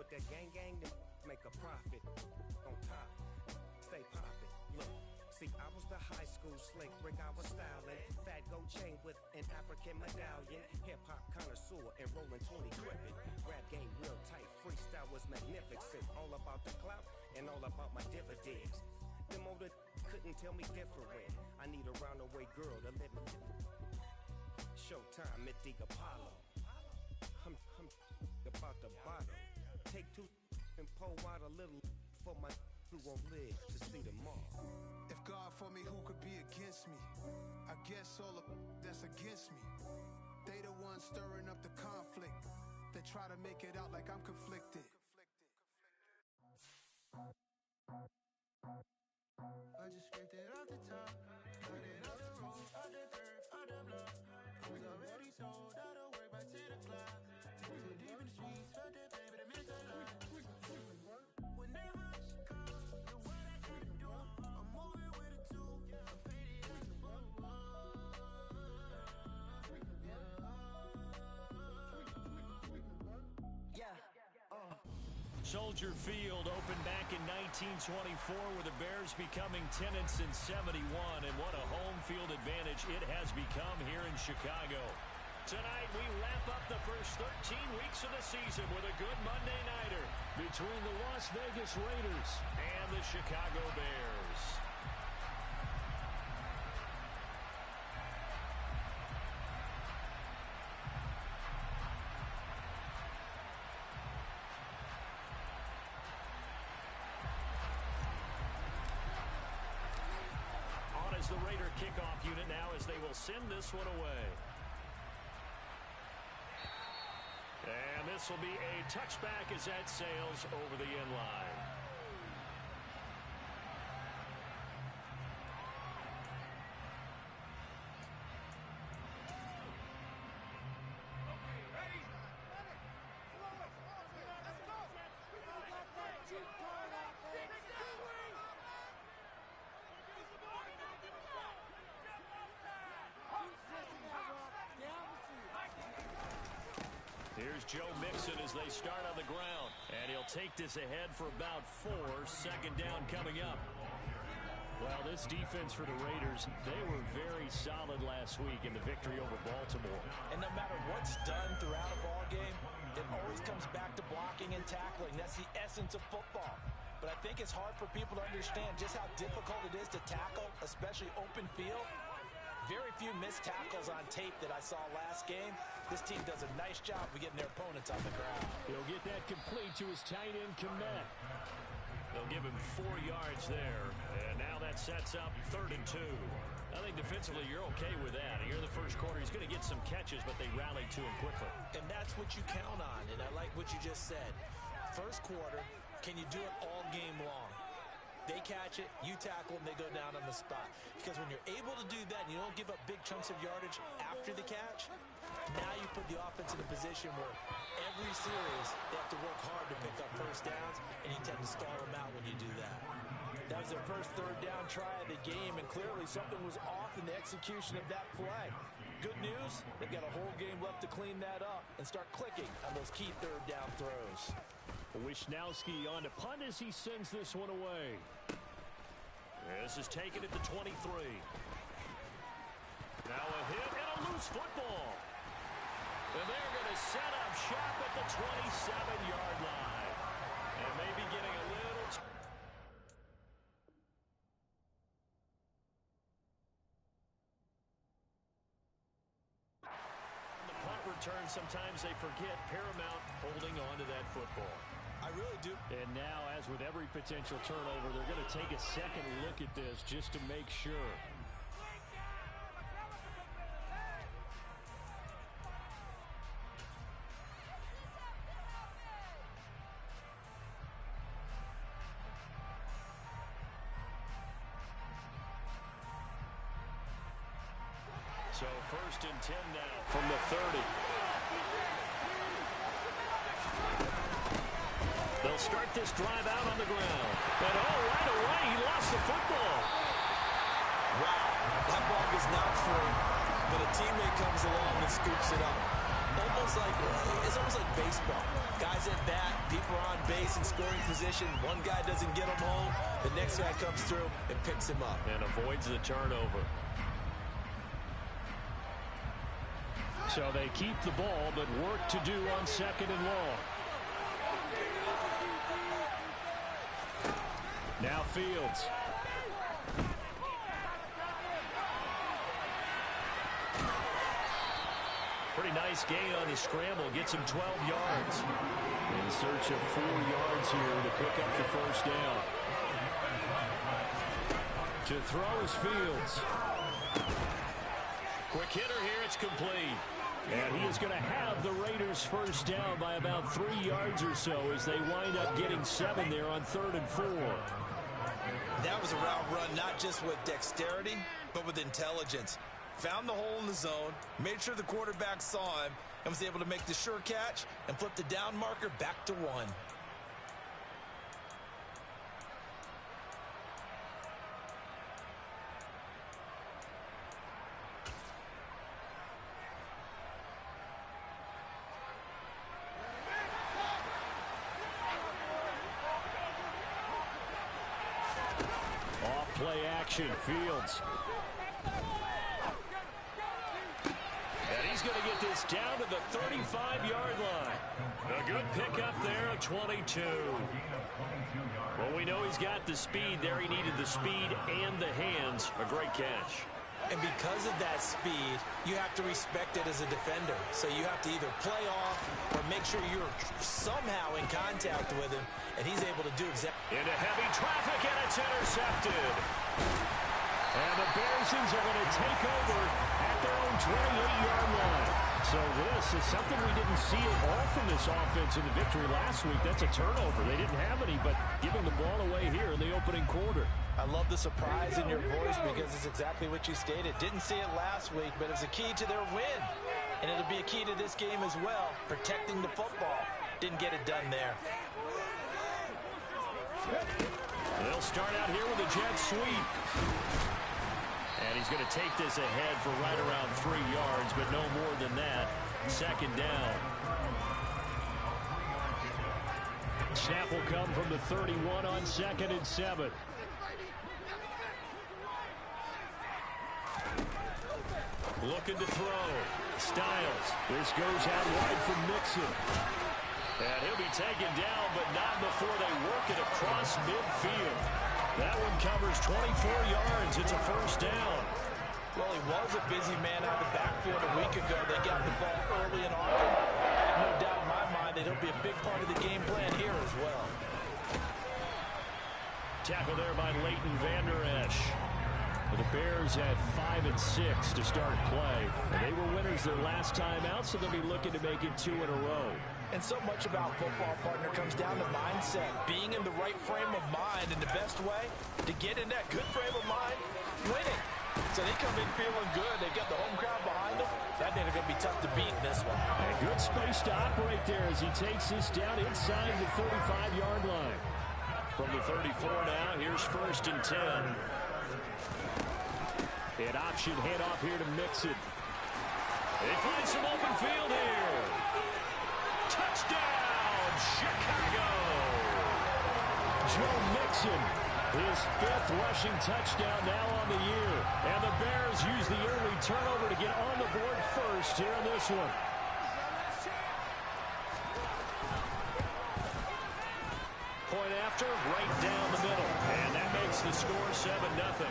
with that gang, then make a profit. On top, stay poppin'. Look, see, I was the high school slick Rick, I was styling. Fat gold chain with an African medallion. Hip-hop connoisseur and rolling 20 crippin'. Rap game real tight, freestyle was magnificent. All about the clout and all about my dividends. Them older couldn't tell me different. I need a roundaway girl to let me Showtime at the Apollo. I'm about the bottom. Take two and pour out a little for my who won't live to see tomorrow. If God for me, who could be against me? I guess all of that's against me. They the ones stirring up the conflict. They try to make it out like I'm conflicted. I just scraped it off the top, cut it off the road, out the dirt, out the block. We already sold, out of work by 10 o'clock. Too deep in the streets, felt that baby, that meant a lot. When that rush comes, you know what I gotta do. I'm moving with a two, I'm painted in the book. Soldier Field opened back in 1924 with the Bears becoming tenants in 71, and what a home field advantage it has become here in Chicago. Tonight we wrap up the first 13 weeks of the season with a good Monday nighter between the Las Vegas Raiders and the Chicago Bears. Is the Raider kickoff unit now as they will send this one away. And this will be a touchback as that sails over the end line. Here's Joe Mixon as they start on the ground. And he'll take this ahead for about 4. Second down coming up. Well, this defense for the Raiders, they were very solid last week in the victory over Baltimore. And no matter what's done throughout a ball game, it always comes back to blocking and tackling. That's the essence of football. But I think it's hard for people to understand just how difficult it is to tackle, especially open field. Very few missed tackles on tape that I saw last game. This team does a nice job of getting their opponents on the ground. He'll get that complete to his tight end, Komet. They'll give him 4 yards there. And now that sets up 3rd and 2. I think defensively you're okay with that. Here in the first quarter, he's going to get some catches, but they rallied to him quickly. And that's what you count on, and I like what you just said. First quarter, can you do it all game long? They catch it, you tackle, and they go down on the spot. Because when you're able to do that and you don't give up big chunks of yardage after the catch, now you put the offense in a position where every series they have to work hard to pick up first downs, and you tend to stall them out when you do that. That was their first 3rd down try of the game, and clearly something was off in the execution of that play. Good news, they've got a whole game left to clean that up and start clicking on those key 3rd down throws. Wisnowski on to punt as he sends this one away. This is taken at the 23. Now a hit and a loose football. And they're going to set up shop at the 27-yard line. And maybe getting a little... The punt return, sometimes they forget paramount holding on to that football. I really do. And now, as with every potential turnover, they're going to take a second look at this just to make sure. So 1st and 10 now from the 30. They'll start this drive out on the ground. And right away, he lost the football. Wow, that ball is not free, but a teammate comes along and scoops it up. It's almost like baseball. Guys at bat, people are on decent scoring position. One guy doesn't get him home. The next guy comes through and picks him up. And avoids the turnover. So they keep the ball, but work to do on 2nd and long. Now Fields. Pretty nice gain on the scramble. Gets him 12 yards. In search of 4 yards here to pick up the first down. To throw is Fields. Quick hitter here. It's complete. And he is going to have the Raiders first down by about 3 yards or so as they wind up getting 7 there on 3rd and 4. That was a route run, not just with dexterity, but with intelligence. Found the hole in the zone, made sure the quarterback saw him, and was able to make the sure catch and flip the down marker back to 1. Play action, Fields. And he's going to get this down to the 35-yard line. A good pickup there at 22. Well, we know he's got the speed there. He needed the speed and the hands. A great catch. And because of that speed, you have to respect it as a defender. So you have to either play off or make sure you're somehow in contact with him, and he's able to do exactly. Into heavy traffic, and it's intercepted. And the Bearsons are going to take over at their own 28-yard line. So this is something we didn't see at all from this offense in the victory last week. That's a turnover. They didn't have any, but giving the ball away here in the opening quarter. I love the surprise in your voice because it's exactly what you stated. Didn't see it last week, but it's a key to their win. And it'll be a key to this game as well, protecting the football. Didn't get it done there. They'll start out here with a jet sweep. And he's going to take this ahead for right around 3 yards, but no more than that. 2nd down. Snap will come from the 31 on 2nd and 7. Looking to throw. Styles. This goes out wide from Mixon. And he'll be taken down, but not before they work it across midfield. That one covers 24 yards. It's a first down. Well, he was a busy man out of the backfield a week ago. They got the ball early and often. I have no doubt in my mind that he'll be a big part of the game plan here as well. Tackle there by Leighton Vander Esch. The Bears had 5 and 6 to start play. And they were winners their last time out, so they'll be looking to make it 2 in a row. And so much about football, partner, comes down to mindset. Being in the right frame of mind, and the best way to get in that good frame of mind, winning. So they come in feeling good. They got the home crowd behind them. I think they're going to be tough to beat in this one. A good space to operate there as he takes this down inside the 35-yard line. From the 34 now, here's 1st and 10. An option handoff here to Mixon. They find some open field here. Touchdown, Chicago! Joe Mixon, his 5th rushing touchdown now on the year. And the Bears use the early turnover to get on the board first here in this one. Point after, right down the middle. And that makes the score 7-0.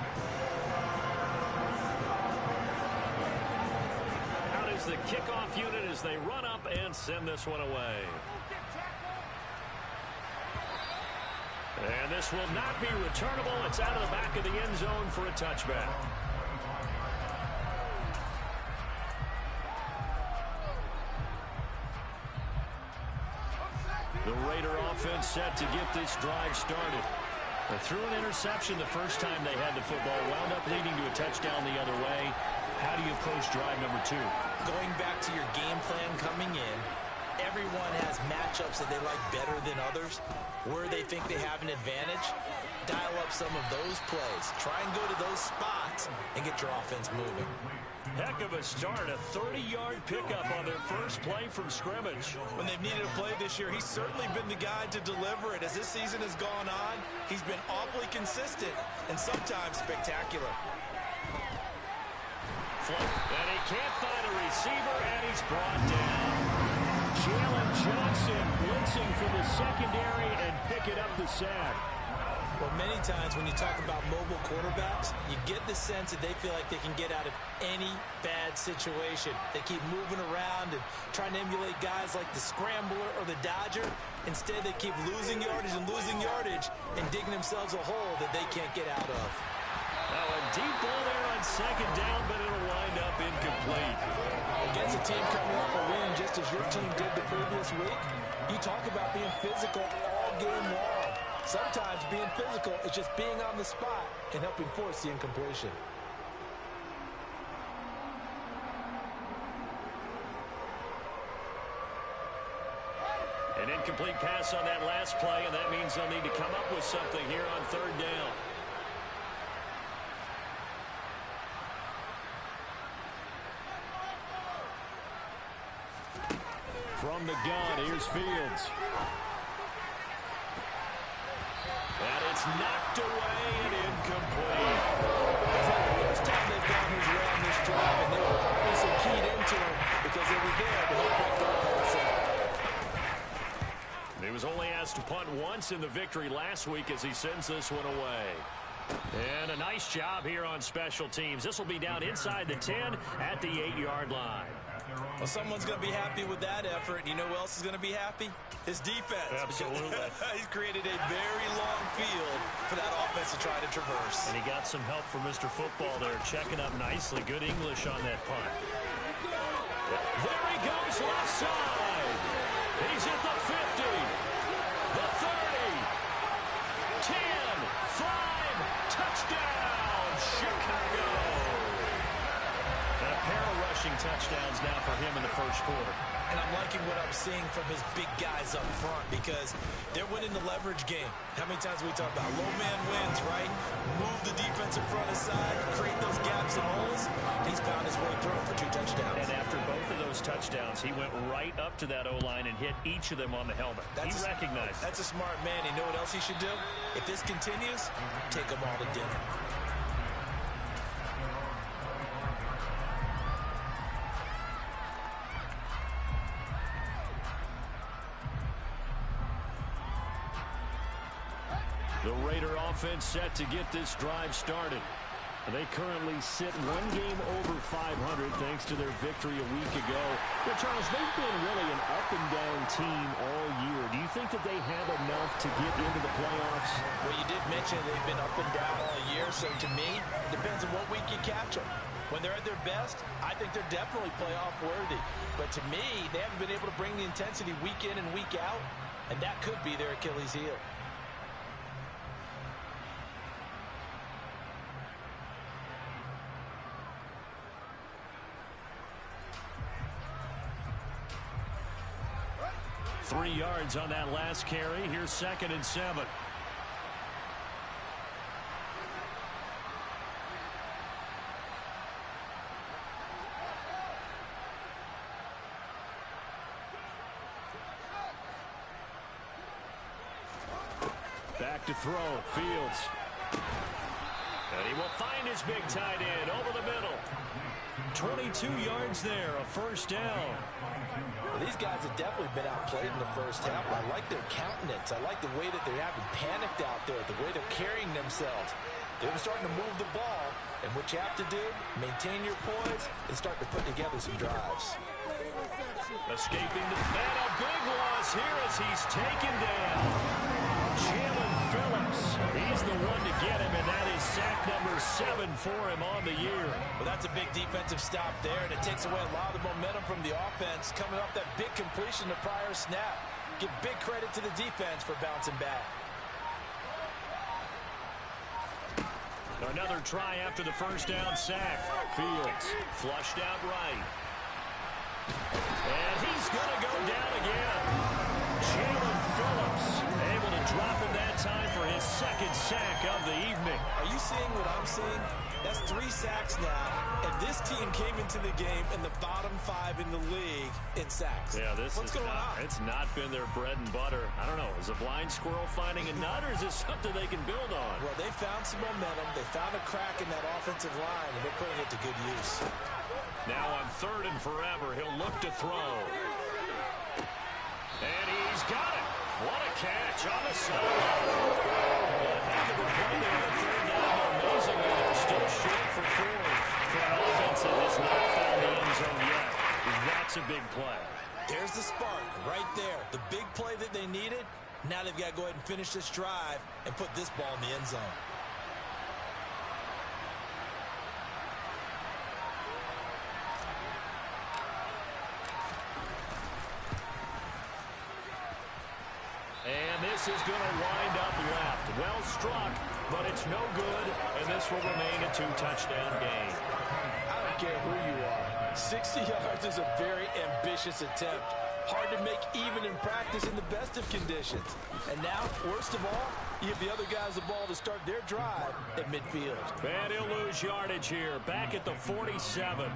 The kickoff unit as they run up and send this one away. And this will not be returnable. It's out of the back of the end zone for a touchback. The Raider offense set to get this drive started. They threw an interception the first time they had the football, wound up leading to a touchdown the other way. How do you approach drive number 2? Going back to your game plan coming in, everyone has matchups that they like better than others. Where they think they have an advantage, dial up some of those plays. Try and go to those spots and get your offense moving. Heck of a start, a 30-yard pickup on their first play from scrimmage. When they've needed a play this year, he's certainly been the guy to deliver it. As this season has gone on, he's been awfully consistent and sometimes spectacular. And he can't find a receiver, and he's brought down. Jalen Johnson blitzing for the secondary and picking up the sack. Well, many times when you talk about mobile quarterbacks, you get the sense that they feel like they can get out of any bad situation. They keep moving around and trying to emulate guys like the Scrambler or the Dodger. Instead, they keep losing yardage and digging themselves a hole that they can't get out of. Now a deep ball there on second down, but it'll wind up incomplete. Against a team coming off a win just as your team did the previous week, you talk about being physical all game long. Sometimes being physical is just being on the spot and helping force the incompletion. An incomplete pass on that last play, and that means they'll need to come up with something here on third down. From the gun, here's Fields. And it's knocked away and incomplete. It's like the first time they've gone his way on this drive, and they were obviously keyed into him because they were there to help break their pass out. He was only asked to punt once in the victory last week as he sends this one away. And a nice job here on special teams. This will be down inside the 10 at the 8-yard line. Well, someone's going to be happy with that effort. You know who else is going to be happy? His defense. Absolutely. He's created a very long field for that offense to try to traverse. And he got some help from Mr. Football there, checking up nicely. Good English on that punt. There he goes, left side. He's at the 50, the 30, 10, 5, touchdown, Chicago. And a pair of rushing touchdowns now for him in the first quarter. And I'm liking what I'm seeing from his big guys up front because they're winning the leverage game. How many times we talk about low man wins, right? Move the defensive front aside, create those gaps and holes. He's found his way through for 2 touchdowns. And after both of those touchdowns, he went right up to that O-line and hit each of them on the helmet. He recognized. That's a smart man. You know what else he should do? If this continues, take them all to dinner. The Raider offense set to get this drive started. They currently sit one game over 500 thanks to their victory a week ago. But Charles, they've been really an up-and-down team all year. Do you think that they have enough to get into the playoffs? Well, you did mention they've been up and down all year, so to me, it depends on what week you catch them. When they're at their best, I think they're definitely playoff worthy. But to me, they haven't been able to bring the intensity week in and week out, and that could be their Achilles heel. Three yards on that last carry. Here's 2nd and 7. Back to throw. Fields. And he will find his big tight end over the middle. 22 yards there, a first down. Well, these guys have definitely been outplayed in the first half. I like their countenance. I like the way that they're having panicked out there, the way they're carrying themselves. They're starting to move the ball, and what you have to do, maintain your poise and start to put together some drives. Escaping the and a big loss here as he's taken down. Jalen Phillips, he's the one to get him, and that is sack number 7 for him on the year. Well, that's a big defensive stop there, and it takes away a lot of the momentum from the offense coming off that big completion the prior snap. Give big credit to the defense for bouncing back. Another try after the first down sack. Fields flushed out right. And he's going to go down again. Jalen Phillips able to drop him that time for his 2nd sack of the evening. Are you seeing what I'm seeing? That's 3 sacks now, and this team came into the game in the bottom 5 in the league in sacks. Yeah, What's going on? It's not been their bread and butter. I don't know. Is a blind squirrel finding a nut, or is this something they can build on? Well, they found some momentum. They found a crack in that offensive line, and they're putting it to good use. Now on 3rd and forever, he'll look to throw. And he's got it. What a catch on the side. Heck of a play there on 3rd down. Amazingly, they're still short for 4th for an offense that has not found the end zone yet. That's a big play. There's the spark right there. The big play that they needed. Now they've got to go ahead and finish this drive and put this ball in the end zone. And this is going to wind up left. Well struck, but it's no good, and this will remain a 2-touchdown game. I don't care who you are. 60 yards is a very ambitious attempt. Hard to make even in practice in the best of conditions. And now, worst of all, you give the other guys the ball to start their drive at midfield. And he'll lose yardage here. Back at the 47.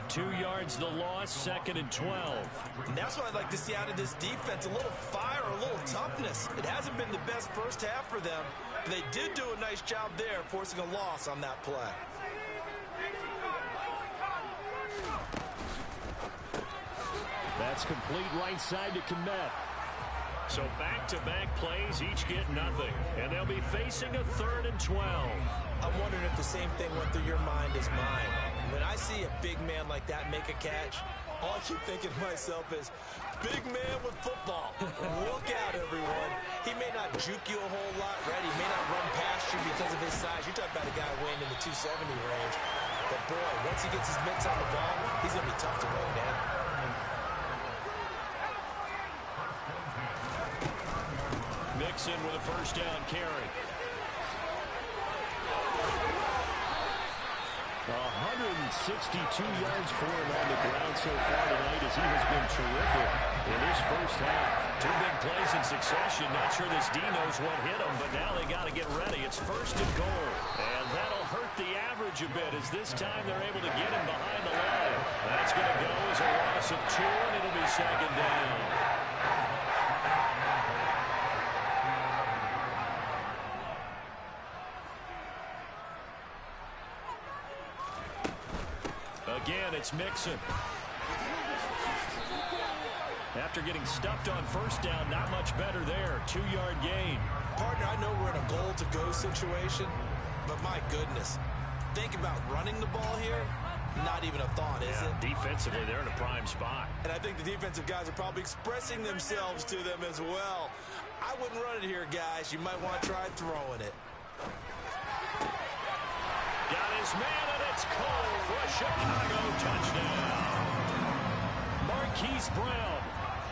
2 yards the loss, 2nd and 12. And that's what I'd like to see out of this defense. A little fire, a little toughness. It hasn't been the best first half for them, but they did do a nice job there, forcing a loss on that play. That's complete right side to Kmet. So back-to-back plays, each get nothing. And they'll be facing a 3rd and 12. I'm wondering if the same thing went through your mind as mine. When I see a big man like that make a catch, all I keep thinking to myself is, big man with football. Look out, everyone. He may not juke you a whole lot, right? He may not run past you because of his size. You're talking about a guy weighing in the 270 range. But, boy, once he gets his mitts on the ball, he's going to be tough to run down. Mixon with a 1st down carry. 162 yards for him on the ground so far tonight as he has been terrific in his first half. 2 big plays in succession. Not sure this D knows what hit him, but now they got to get ready. It's 1st and goal. And that'll hurt the average a bit as this time they're able to get him behind the line. That's going to go as a loss of 2, and it'll be 2nd down. Again, it's Mixon. After getting stuffed on 1st down, not much better there. 2-yard gain. Partner, I know we're in a goal-to-go situation, but my goodness. Think about running the ball here. Not even a thought, is it? Defensively, they're in a prime spot. And I think the defensive guys are probably expressing themselves to them as well. I wouldn't run it here, guys. You might want to try throwing it. Got his man, and it's Cole for a Chicago touchdown. Marquise Brown,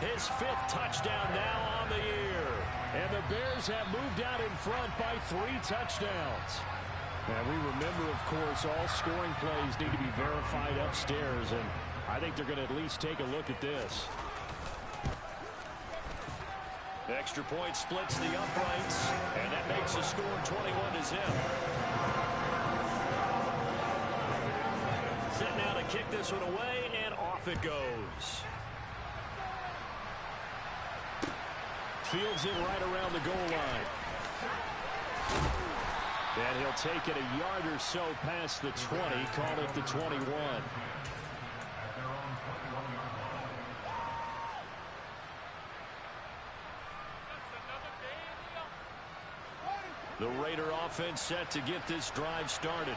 his 5th touchdown now on the year. And the Bears have moved out in front by 3 touchdowns. And we remember, of course, all scoring plays need to be verified upstairs, and I think they're going to at least take a look at this. The extra point splits the uprights, and that makes the score 21-0. Set now to kick this one away, and off it goes. Fields it right around the goal line. And he'll take it a yard or so past the 20, call it the 21. The Raider offense set to get this drive started.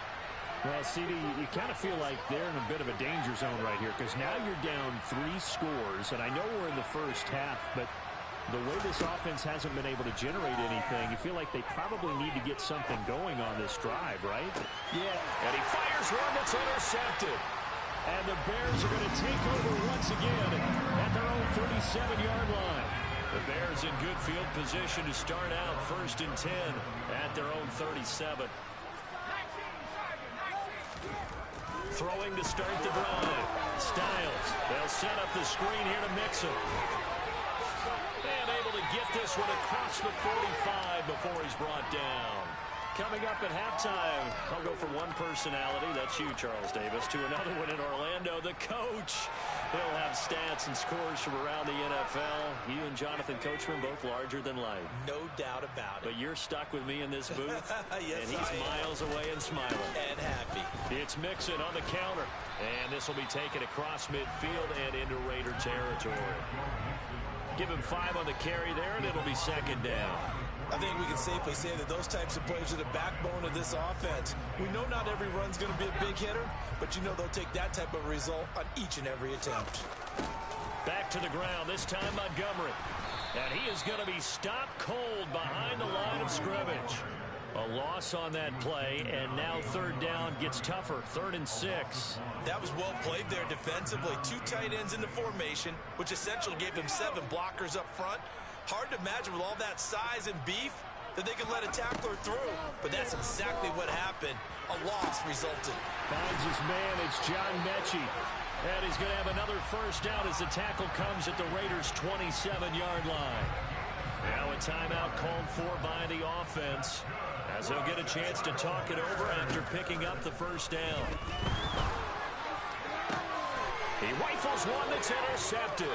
Well, CD, you kind of feel like they're in a bit of a danger zone right here because now you're down 3 scores, and I know we're in the first half, but the way this offense hasn't been able to generate anything, you feel like they probably need to get something going on this drive, right? Yeah. And he fires one that's intercepted. And the Bears are going to take over once again at their own 37-yard line. The Bears in good field position to start out 1st and 10 at their own 37. Throwing to start the drive. Styles. They'll set up the screen here to Mixon. And able to get this one across the 45 before he's brought down. Coming up at halftime, I'll go from one personality, that's you, Charles Davis, to another one in Orlando, the coach. He'll have stats and scores from around the NFL. You and Jonathan Coachman both larger than life. No doubt about it. But you're stuck with me in this booth. Yes, and he's miles away and smiling. And happy. It's Mixon on the counter. And this will be taken across midfield and into Raider territory. Give him 5 on the carry there, and it'll be second down. I think we can safely say that those types of plays are the backbone of this offense. We know not every run's going to be a big hitter, but you know they'll take that type of result on each and every attempt. Back to the ground, this time Montgomery. And he is going to be stopped cold behind the line of scrimmage. A loss on that play, and now third down gets tougher, 3rd and 6. That was well played there defensively. 2 tight ends in the formation, which essentially gave them 7 blockers up front. Hard to imagine with all that size and beef that they could let a tackler through. But that's exactly what happened. A loss resulted. Finds his man. It's John Mechie. And he's going to have another first down as the tackle comes at the Raiders' 27-yard line. Now a timeout called for by the offense, as they'll get a chance to talk it over after picking up the first down. He rifles one that's intercepted.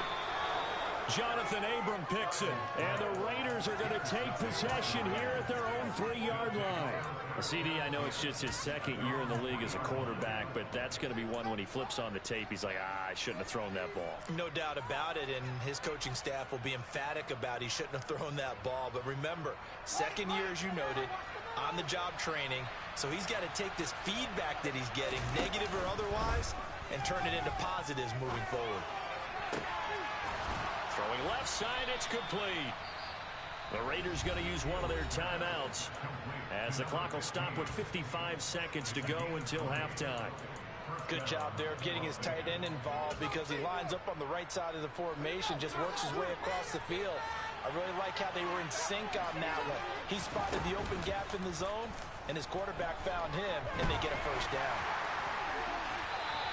Jonathan Abram picks it, and the Raiders are going to take possession here at their own 3-yard line. CD, I know it's just his second year in the league as a quarterback, but that's going to be one when he flips on the tape, he's like, I shouldn't have thrown that ball. No doubt about it, and his coaching staff will be emphatic about he shouldn't have thrown that ball. But remember, second year, as you noted, on-the-job training, so he's got to take this feedback that he's getting, negative or otherwise, and turn it into positives moving forward. Throwing left side, it's complete. The Raiders going to use one of their timeouts as the clock will stop with 55 seconds to go until halftime. Good job there of getting his tight end involved because he lines up on the right side of the formation, just works his way across the field. I really like how they were in sync on that one. He spotted the open gap in the zone, and his quarterback found him, and they get a first down.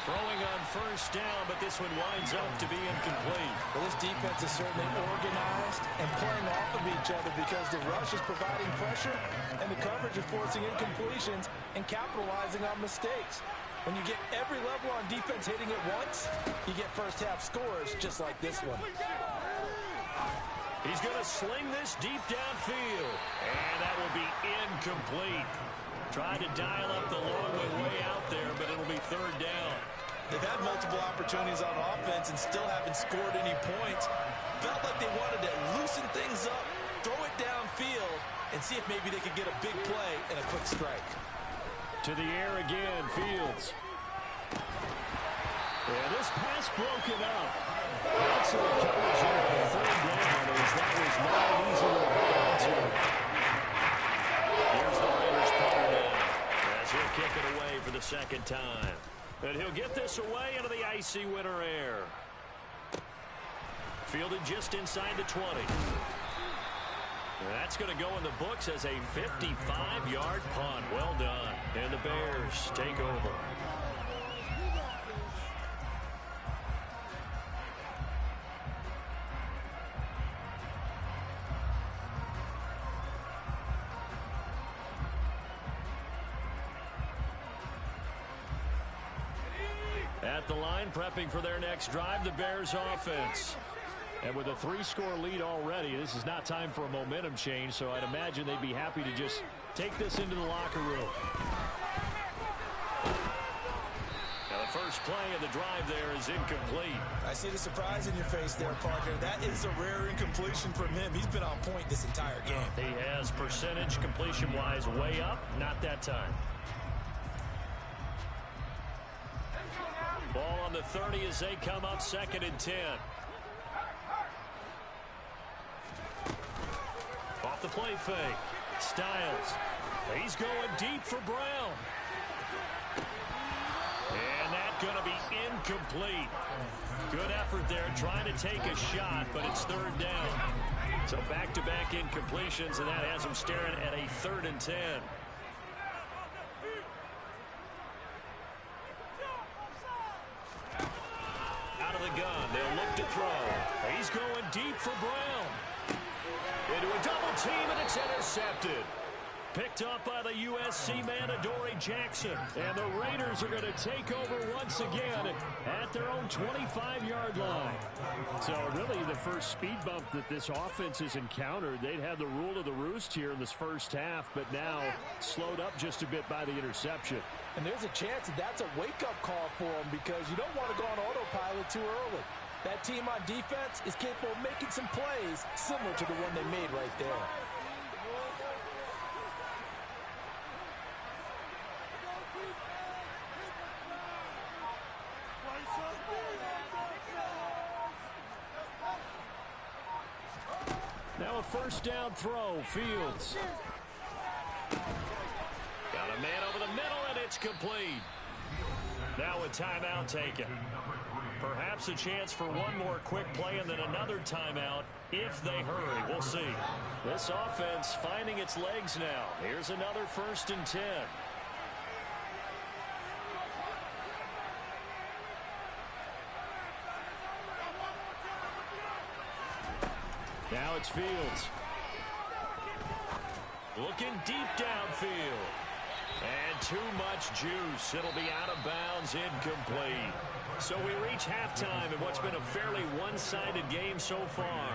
Throwing on first down, but this one winds up to be incomplete. Well, this defense is certainly organized and playing off of each other because the rush is providing pressure and the coverage is forcing incompletions and capitalizing on mistakes. When you get every level on defense hitting at once, you get first half scores just like this one. He's going to sling this deep downfield, and that will be incomplete. Tried to dial up the long way out there, but it'll be third down. They've had multiple opportunities on offense and still haven't scored any points. Felt like they wanted to loosen things up, throw it downfield, and see if maybe they could get a big play and a quick strike. To the air again, Fields. Yeah, this pass broken up. Excellent coverage here on the third down, as that was not easy to hold on to. Here's the Raiders punter now, as he'll kick it away for the second time. And he'll get this away into the icy winter air. Fielded just inside the 20. That's going to go in the books as a 55-yard punt. Well done. And the Bears take over. At the line, prepping for their next drive, the Bears offense. And with a 3-score lead already, this is not time for a momentum change, so I'd imagine they'd be happy to just take this into the locker room. Now the first play of the drive there is incomplete. I see the surprise in your face there, partner. That is a rare incompletion from him. He's been on point this entire game. He has percentage completion-wise way up, not that time. Ball on the 30 as they come up 2nd and 10. Off the play fake. Styles. He's going deep for Brown. And that's going to be incomplete. Good effort there trying to take a shot, but it's third down. So back-to-back incompletions, and that has him staring at a 3rd and 10. Gun. They'll look to throw. He's going deep for Brown. Into a double team, and it's intercepted. Picked off by the USC man, Adoree Jackson. And the Raiders are going to take over once again at their own 25-yard line. So really the first speed bump that this offense has encountered. They'd had the rule of the roost here in this first half, but now slowed up just a bit by the interception. And there's a chance that that's a wake-up call for them because you don't want to go on autopilot too early. That team on defense is capable of making some plays similar to the one they made right there. Now a first down throw, Fields. Got a man over the middle, and it's complete. Now a timeout taken. Perhaps a chance for one more quick play and then another timeout if they hurry. We'll see. This offense finding its legs now. Here's another 1st and 10. Now it's Fields. Looking deep downfield. And too much juice. It'll be out of bounds, incomplete. So we reach halftime in what's been a fairly one-sided game so far.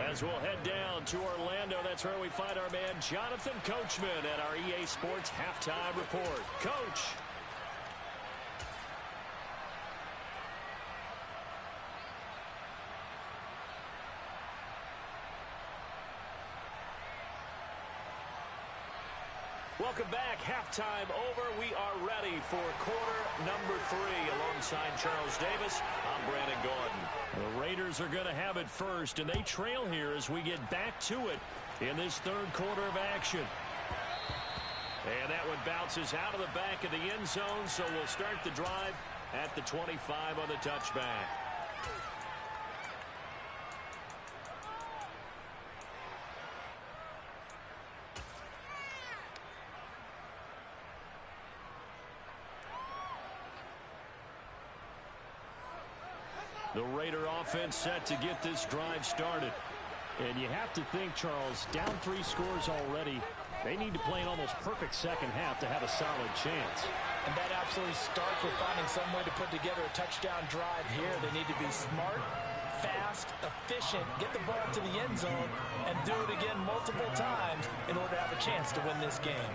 As we'll head down to Orlando, that's where we find our man Jonathan Coachman at our EA Sports Halftime Report. Coach. Welcome back. Halftime over. We are ready for quarter number 3. Alongside Charles Davis, I'm Brandon Gordon. The Raiders are going to have it first, and they trail here as we get back to it in this third quarter of action. And that one bounces out of the back of the end zone, so we'll start the drive at the 25 on the touchback. The Raider offense set to get this drive started. And you have to think, Charles, down 3 scores already. They need to play an almost perfect second half to have a solid chance. And that absolutely starts with finding some way to put together a touchdown drive here. They need to be smart, fast, efficient, get the ball to the end zone, and do it again multiple times in order to have a chance to win this game.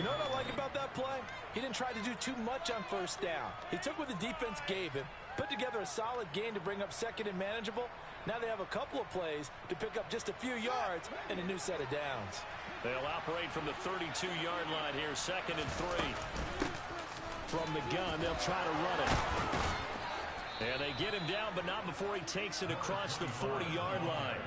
You know what I like about that play? He didn't try to do too much on first down. He took what the defense gave him, put together a solid gain to bring up second and manageable. Now they have a couple of plays to pick up just a few yards and a new set of downs. They'll operate from the 32-yard line here, 2nd and 3. From the gun, they'll try to run it. And they get him down, but not before he takes it across the 40-yard line.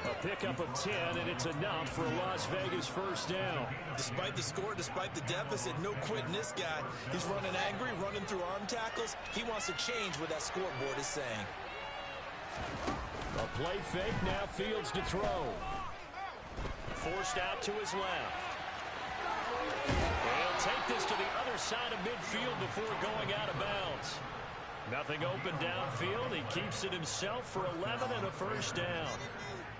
A pickup of 10, and it's enough for a Las Vegas first down. Despite the score, despite the deficit, no quitting this guy. He's running angry, running through arm tackles. He wants to change what that scoreboard is saying. A play fake, now Fields to throw. Forced out to his left. He'll take this to the other side of midfield before going out of bounds. Nothing open downfield. He keeps it himself for 11 and a first down.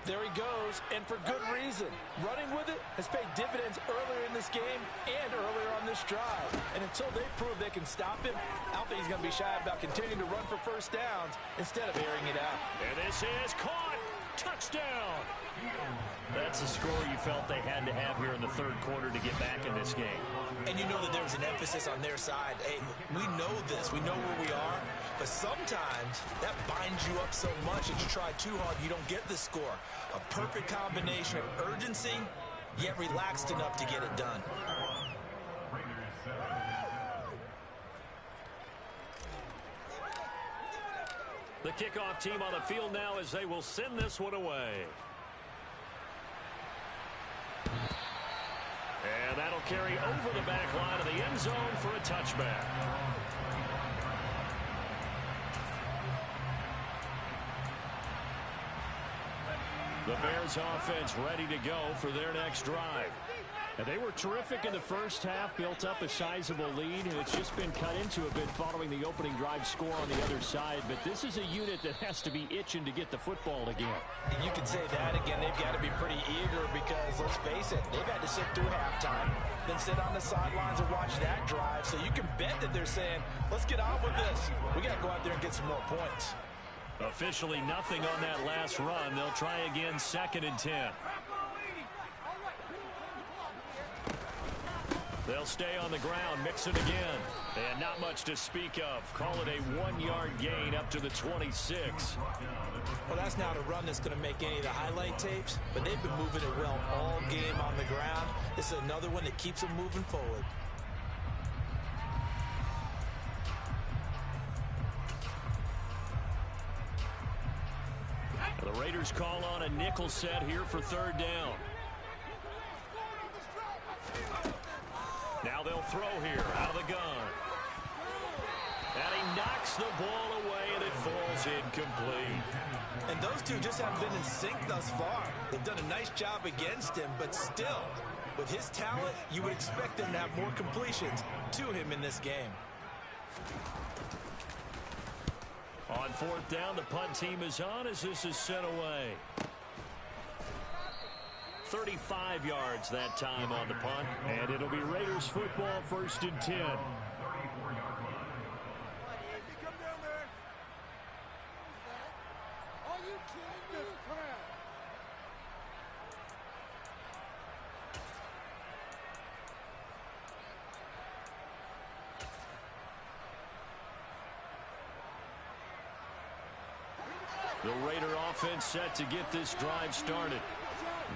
There he goes, and for good reason. Running with it has paid dividends earlier in this game and earlier on this drive. And until they prove they can stop him, I don't think he's going to be shy about continuing to run for first downs instead of airing it out. And this is caught. Touchdown. That's a score you felt they had to have here in the third quarter to get back in this game. And you know that there was an emphasis on their side. Hey, we know this. We know where we are. But sometimes that binds you up so much that you try too hard, you don't get the score. A perfect combination of urgency, yet relaxed enough to get it done. The kickoff team on the field now as they will send this one away. And that'll carry over the back line of the end zone for a touchback. The Bears offense ready to go for their next drive. And they were terrific in the first half, built up a sizable lead, and it's just been cut into a bit following the opening drive score on the other side. But this is a unit that has to be itching to get the football again. You could say that again. They've got to be pretty eager because, let's face it, they've had to sit through halftime, then sit on the sidelines and watch that drive. So you can bet that they're saying, let's get on with this. We got to go out there and get some more points. Officially nothing on that last run. They'll try again, 2nd and 10. They'll stay on the ground, mix it again. And not much to speak of. Call it a 1-yard gain up to the 26. Well, that's not a run that's going to make any of the highlight tapes, but they've been moving it well all game on the ground. This is another one that keeps them moving forward. The Raiders call on a nickel set here for 3rd down. Now they'll throw here out of the gun. And he knocks the ball away, and it falls incomplete. And those two just haven't been in sync thus far. They've done a nice job against him, but still, with his talent, you would expect them to have more completions to him in this game. On 4th down, the punt team is on as this is sent away. 35 yards that time on the punt. And it'll be Raiders football, 1st and 10. The Raider offense set to get this drive started.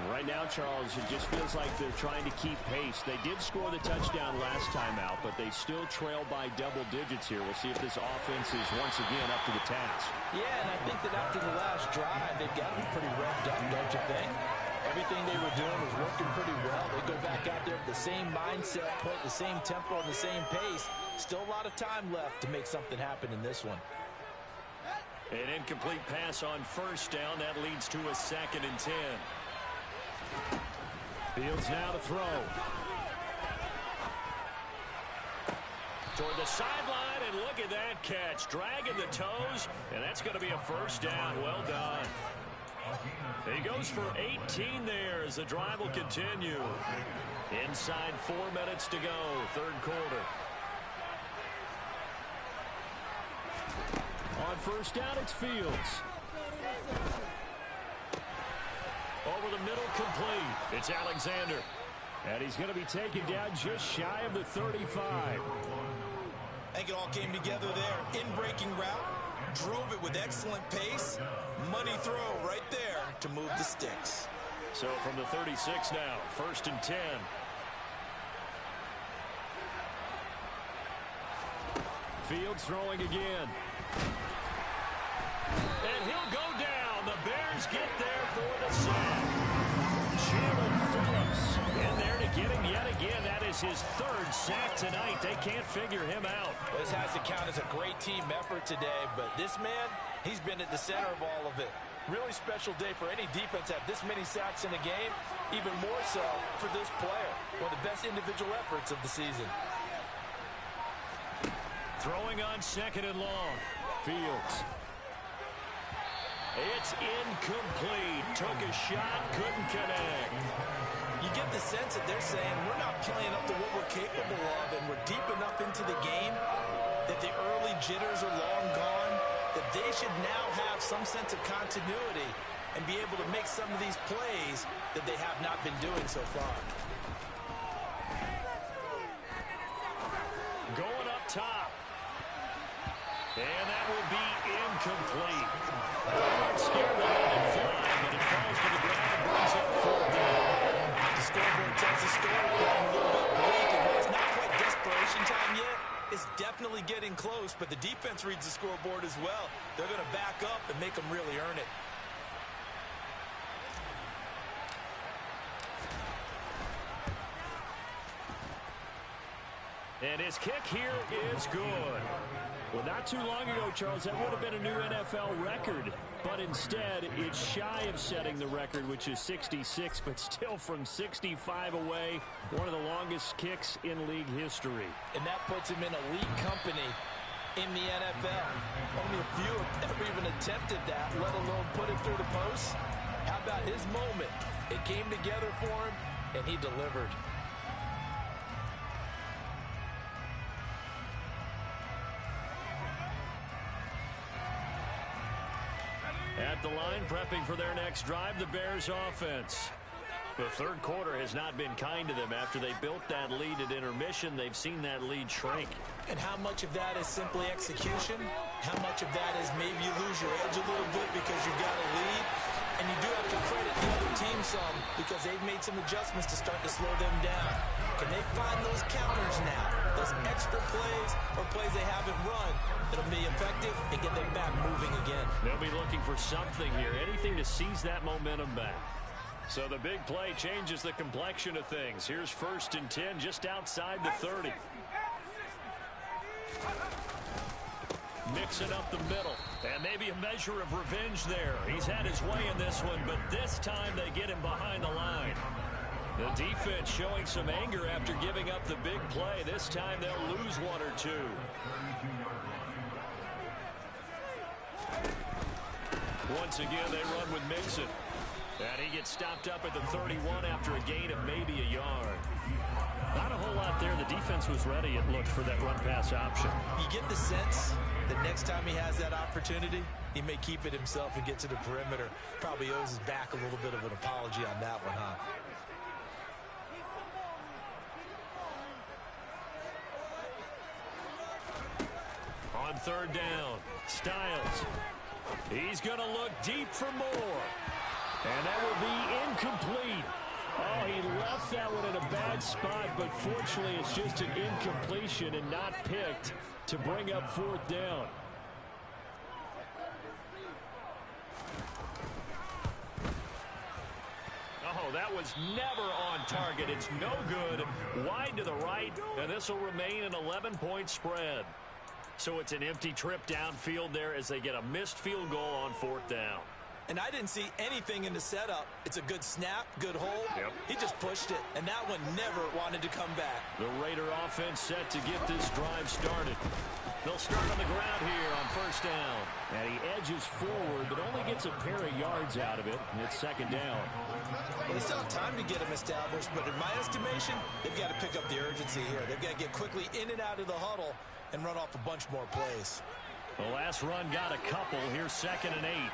Right now, Charles, it just feels like they're trying to keep pace. They did score the touchdown last time out, but they still trail by double digits here. We'll see if this offense is once again up to the task. Yeah, and I think that after the last drive, they've got to be pretty revved up, don't you think? Everything they were doing was working pretty well. They go back out there with the same mindset, put the same tempo and the same pace. Still a lot of time left to make something happen in this one. An incomplete pass on 1st down. That leads to a 2nd and 10. Fields now to throw. Toward the sideline, and look at that catch. Dragging the toes, and that's going to be a 1st down. Well done. He goes for 18 there as the drive will continue. Inside 4 minutes to go, 3rd quarter. On 1st down, it's Fields. Over the middle, complete. It's Alexander. And he's going to be taken down just shy of the 35. I think it all came together there. In-breaking route, drove it with excellent pace. Money throw right there to move the sticks. So from the 36 now, 1st and 10. Fields throwing again. And he'll go down. The Bears get there for the sack. Jalen Phillips in there to get him yet again. That is his 3rd sack tonight. They can't figure him out. Well, this has to count as a great team effort today, but this man, he's been at the center of all of it. Really special day for any defense to have this many sacks in a game, even more so for this player. One of the best individual efforts of the season. Throwing on 2nd and long. Fields. It's incomplete. Took a shot, couldn't connect. You get the sense that they're saying we're not playing up to what we're capable of, and we're deep enough into the game that the early jitters are long gone, that they should now have some sense of continuity and be able to make some of these plays that they have not been doing so far. Going up top. And that will be incomplete. Scared to let it fly, but it falls to the ground and brings up 4th down. The scoreboard tells the story for them a little bit bleak, and while it's not quite desperation time yet, it's definitely getting close, but the defense reads the scoreboard as well. They're going to back up and make them really earn it. And his kick here is good. Well, not too long ago, Charles, that would have been a new NFL record. But instead, it's shy of setting the record, which is 66, but still from 65 away, one of the longest kicks in league history. And that puts him in elite company in the NFL. Only a few have ever even attempted that, let alone put it through the post. How about his moment? It came together for him, and he delivered. At the line, prepping for their next drive, the Bears offense. The third quarter has not been kind to them. After they built that lead at intermission, they've seen that lead shrink. And how much of that is simply execution? How much of that is maybe you lose your edge a little bit because you've got a lead? And you do have to credit the other team some because they've made some adjustments to start to slow them down. Can they find those counters now? Those extra plays or plays they haven't run that'll be effective and get them back moving again. They'll be looking for something here, anything to seize that momentum back. So the big play changes the complexion of things. Here's 1st and 10 just outside the 30. Mixing up the middle. And maybe a measure of revenge there. He's had his way in this one, but this time they get him behind the line. The defense showing some anger after giving up the big play. This time they'll lose one or two. Once again, they run with Mixon. And he gets stopped up at the 31 after a gain of maybe a yard. Not a whole lot there. The defense was ready, it looked, for that run-pass option. You get the sense that next time he has that opportunity, he may keep it himself and get to the perimeter. Probably owes his back a little bit of an apology on that one, huh? On 3rd down, Styles. He's going to look deep for more. And that will be incomplete. Oh, he left that one in a bad spot, but fortunately it's just an incompletion and not picked to bring up 4th down. Oh, that was never on target. It's no good. Wide to the right, and this will remain an 11-point spread. So it's an empty trip downfield there as they get a missed field goal on 4th down. And I didn't see anything in the setup. It's a good snap, good hold. Yep. He just pushed it, and that one never wanted to come back. The Raider offense set to get this drive started. They'll start on the ground here on 1st down. And he edges forward, but only gets a pair of yards out of it, and it's 2nd down. Well, they still have time to get him established, but in my estimation, they've got to pick up the urgency here. They've got to get quickly in and out of the huddle and run off a bunch more plays. The last run got a couple. Here's 2nd and 8.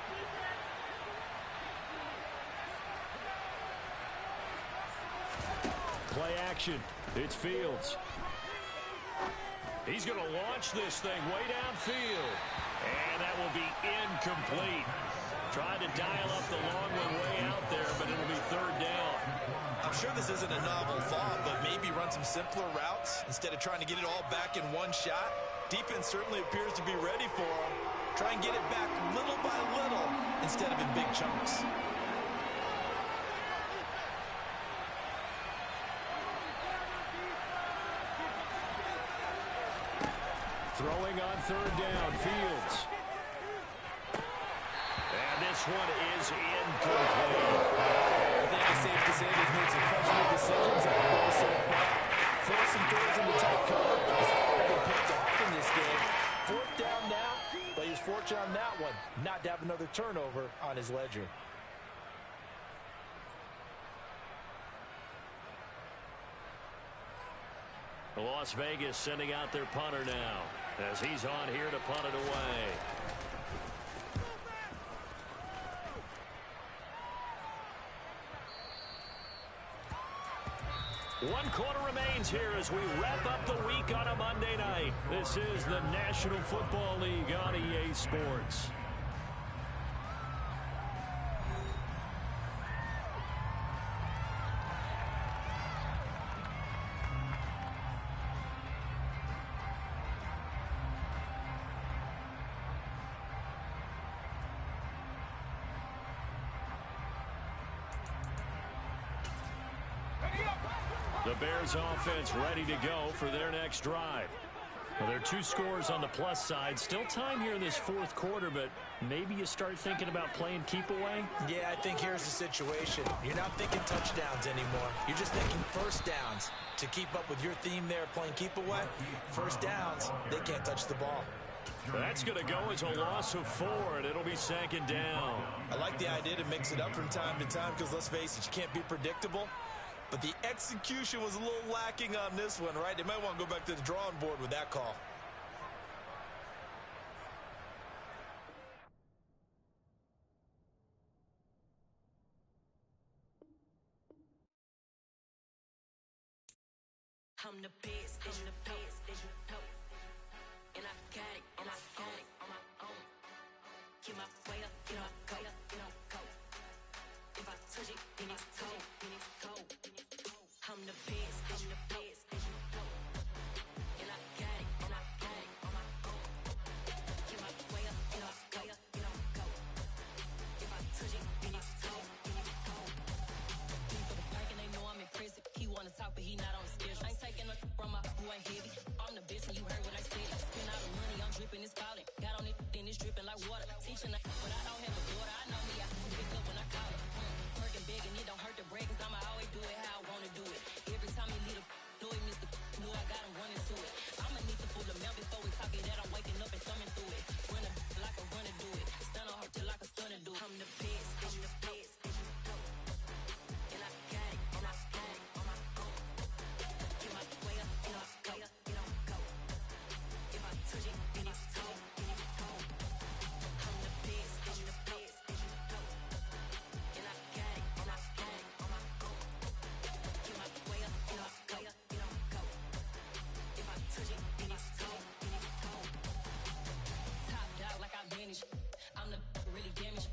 Play action. It's Fields. He's going to launch this thing way downfield. And that will be incomplete. Tried to dial up the long one way out there, but it'll be 3rd down. I'm sure this isn't a novel thought, but maybe run some simpler routes instead of trying to get it all back in one shot. Defense certainly appears to be ready for him. Try and get it back little by little instead of in big chunks. Throwing on 3rd down, Fields. And this one is incomplete. I think it's safe to say he's made some questionable decisions on the ball so far. First and thirds in the top cover has all been picked off in this game. 4th down now, but he was fortunate on that one not to have another turnover on his ledger. Las Vegas sending out their punter now as he's on here to punt it away. One quarter remains here as we wrap up the week on a Monday night. This is the National Football League on EA Sports. The Bears offense ready to go for their next drive. Well, there are two scores on the plus side. Still time here in this fourth quarter, but maybe you start thinking about playing keep away? Yeah, I think here's the situation. You're not thinking touchdowns anymore. You're just thinking first downs. To keep up with your theme there, playing keep away, first downs, they can't touch the ball. That's going to go as a loss of 4, and it'll be second down. I like the idea to mix it up from time to time because, let's face it, you can't be predictable. But the execution was a little lacking on this one, right? They might want to go back to the drawing board with that call. I'm the best, and I got it, and I got it on my own. Get my way up, get my go, go. If I touch it, then it's cold, I'm the best, and I got it, on my own. Get my way up, get my go. If I touch it, then it's cold, He for the bank and they know I'm in prison. He wanna talk, but he not on the schedule. I ain't taking no from my who ain't heavy. I'm the best, and you heard what I said. Spend all the money, I'm dripping, it's falling. Got on it, then it's dripping like water. Teaching, but I don't have a daughter. I know me, I can pick up when I call it. Working big, and it don't hurt to break, cause I'ma always do it how I wanna do it. Every time he lead a know he missed the knew I got him running to it. I'ma need to pull the mail before we talk it that I'm waking up and thumbing through it. Run like a runner do it. Stun on her till like a stunner do it. I'm the best, and I got it, on my own. Get my way up, get my go. If I touch it, then it's cold, I'm the best, and I got it, on my own. Get my way up, get my go. If I touch it, then it's cold, Top dog like I manage. I'm the really damaged.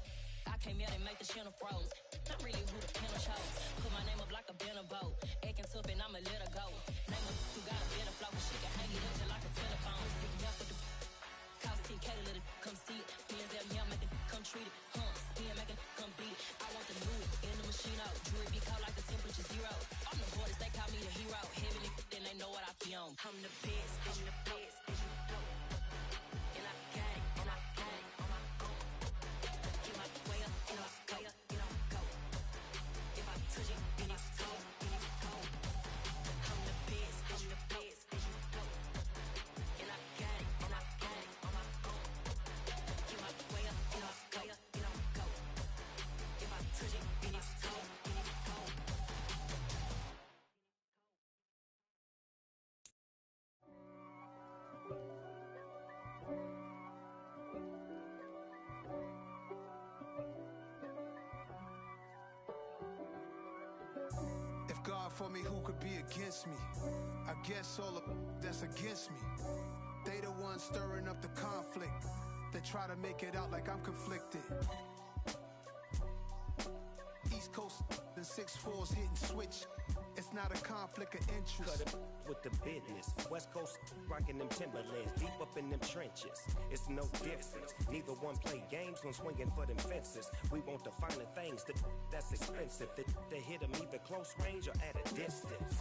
I came out and make the channel froze. I'm really who the panel chose. Put my name up like a banner boat. Acting tough and I'ma let her go. Name her who got a better flow, but she can hang it up just like a telephone. Stick me up with the cost 10K to let it come see it. Hands up, yeah, make it come treat it. Spin, make it come beat it. I want the new in the machine out. Jewelry be cold like the temperature 0. I'm the hardest, they call me the hero. Heavenly, then they know what I be on. I'm the best, and I got it, on my own. Get my way up, get my go. If I touch it, then it's cold, I'm the best, and I got it, on my own. Get my way up, get my go. If I touch it, then it's cold. If God for me, who could be against me? I guess all of that's against me. They the ones stirring up the conflict. They try to make it out like I'm conflicted. East Coast and 6'4's hitting switch. It's not a conflict of interest. Cut it with the business. West Coast rocking them Timberlands, deep up in them trenches. It's no difference. Neither one play games when swinging for them fences. We want the finer things that's expensive. They hit them either close range or at a distance.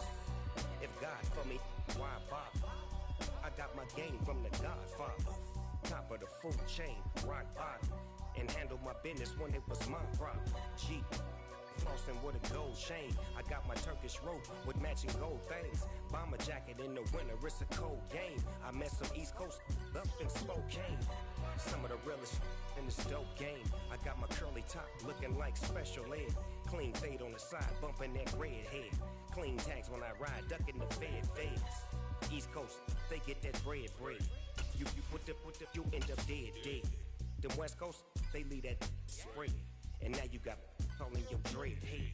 If God for me, why bother? I got my game from the Godfather. Top of the food chain, rock bottom. And handle my business when it was my problem. G. Flossing with a gold chain. I got my Turkish rope with matching gold things. Bomber jacket in the winter, it's a cold game. I met some East Coast up in Spokane. Some of the realest in this dope game. I got my curly top looking like special ed. Clean fade on the side, bumping that red head. Clean tags when I ride, ducking the feds. East Coast, they get that bread. You put the, you end up dead. Them West Coast, they leave that spray. And now you got all in your dread head.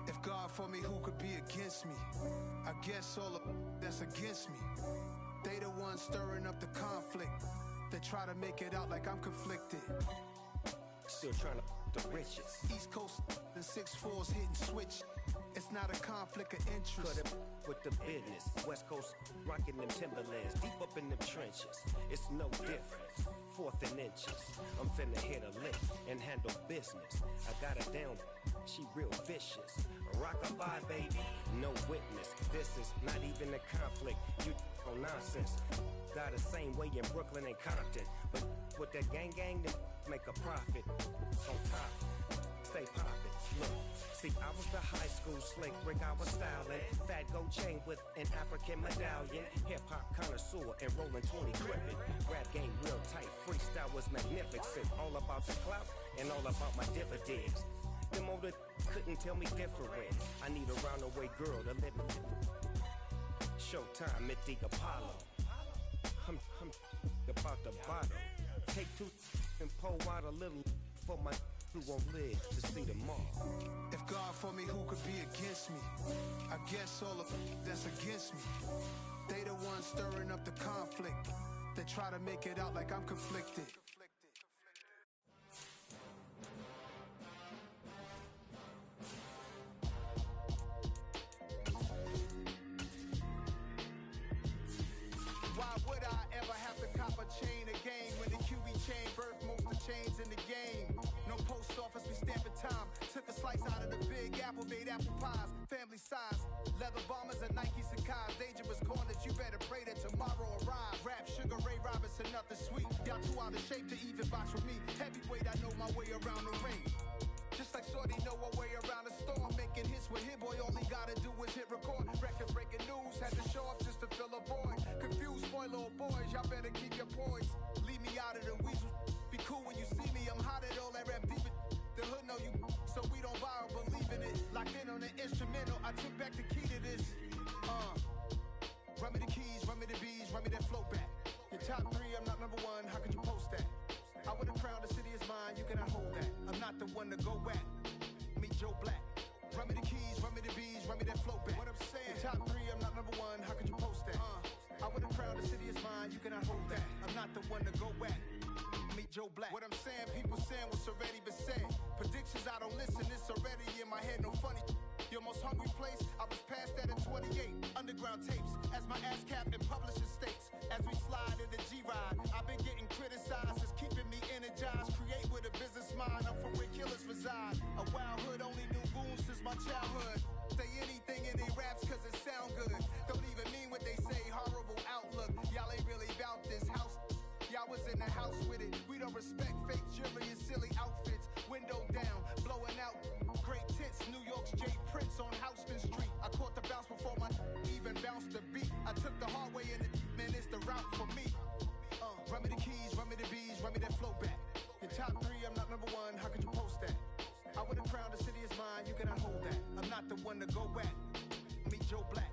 If God for me, who could be against me? I guess all of that's against me. They the ones stirring up the conflict. They try to make it out like I'm conflicted. Still trying to the riches. East Coast and 6'4's hitting switch. It's not a conflict of interest. Cut it with the business. West Coast rocking them Timberlands, deep up in them trenches. It's no difference. 4th and inches. I'm finna hit a lick and handle business. I got her down, she real vicious. Rock-a-bye, baby, no witness. This is not even a conflict. You on nonsense. Got the same way in Brooklyn and Compton. But with that gang, they make a profit. On top, stay poppin'. Look, see, I was the high school slick Rick, I was styling. Fat gold chain with an African medallion. Hip-hop connoisseur and rolling 20 gripping. Rap game real tight, freestyle was magnificent. All about the clout and all about my dividends. Them older couldn't tell me different. I need a roundaway girl to let me Showtime at the Apollo. I'm about the bottle. Take two and pour out a little for my who won't live to see tomorrow. If God for me, who could be against me? I guess all of that's against me. They the ones stirring up the conflict. They try to make it out like I'm conflicted. Why would I ever have to cop a chain again when the QB chain birthed most of the chains in the game? No post office, we stamping time. Took a slice out of the big apple, made apple pies, family size. Leather bombers and Nike Sakai's. Dangerous corners, you better pray that tomorrow arrives. Rap, Sugar Ray Robinson, nothing sweet. Y'all too out of shape to even box with me. Heavyweight, I know my way around the ring. Just like Shorty know her way around the storm. Making hits with Hit Boy, all he gotta do is hit record. Record breaking news, had to show up just to fill a void. Confused boy, little boys, y'all better keep your poise. Leave me out of the weasel. Be cool when you see me, I'm hot at all that rap deep. The hood know you, so we don't borrow, believe in it. Locked in on the instrumental, I took back the key to this. Run me the keys, run me the bees, run me that flow back. Your top three, I'm not number one, how could you post that? I would've crowned the city is mine, you cannot hold that. I'm not the one to go back. Meet Joe Black. Run me the keys, run me the bees, run me that flow back. What I'm saying, your top three, I'm not number one, how could you post that? I would've crowned the city is mine, you cannot hold that. I'm not the one to go back. Meet Joe Black. What I'm saying, people saying what's already been said. Predictions, I don't listen, it's already in my head, no funny. Your most hungry place, I was past that at 28. Underground tapes, as my ass cap in publishing states. As we slide in the G-Ride, I've been getting criticized, it's keeping me energized. Create with a business mind, I'm from where killers reside. A wild hood, only knew goons since my childhood. Say anything in they raps cause it sound good. Don't even mean what they say, horrible outlook. Y'all ain't really about this house. Y'all was in the house with it. We don't respect fake jewelry and silly outfits. Window down, blowing out great tits. New York's J. Prince on Houston Street. I caught the bounce before my even bounced the beat. I took the hard way in it, man, it's the route for me. Run me the keys, run me the bees, run me that flow back. Your top three, I'm not number one, how could you post that? I would've crowned the city is mine, you cannot hold that. I'm not the one to go back. Meet Joe Black.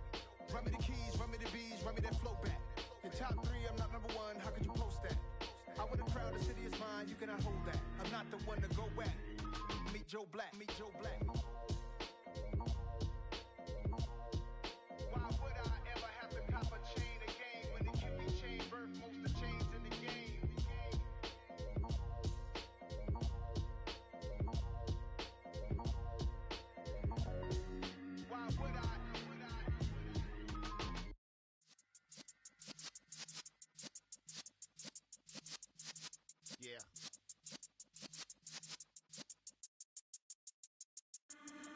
Run me the keys, run me the bees, run me that flow back. Your top three, I'm not number one, how could you post that? I would've crowned the city is mine, you cannot hold that. I'm not the one to go back. Meet Joe Black, meet Joe Black. Why would I ever have to cop a chain again when the QB chain birthed most of the chains in the game? Why would I? Yeah.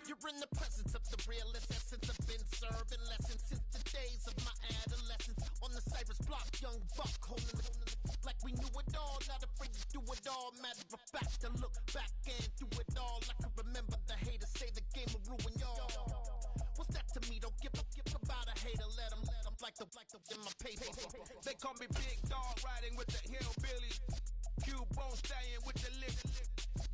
You're in the presence of the realest essence. I've been serving lessons since the days of my adolescence. On the Cypress block, young buck holding the like we knew it all, not afraid to do it all. Matter of fact, to look back and do it all. I can remember the haters say the game will ruin y'all. What's that to me? Don't give about a hater. Let them like the in my paper. They call me Big Dog, riding with the hillbillies. Cubone staying with the lick.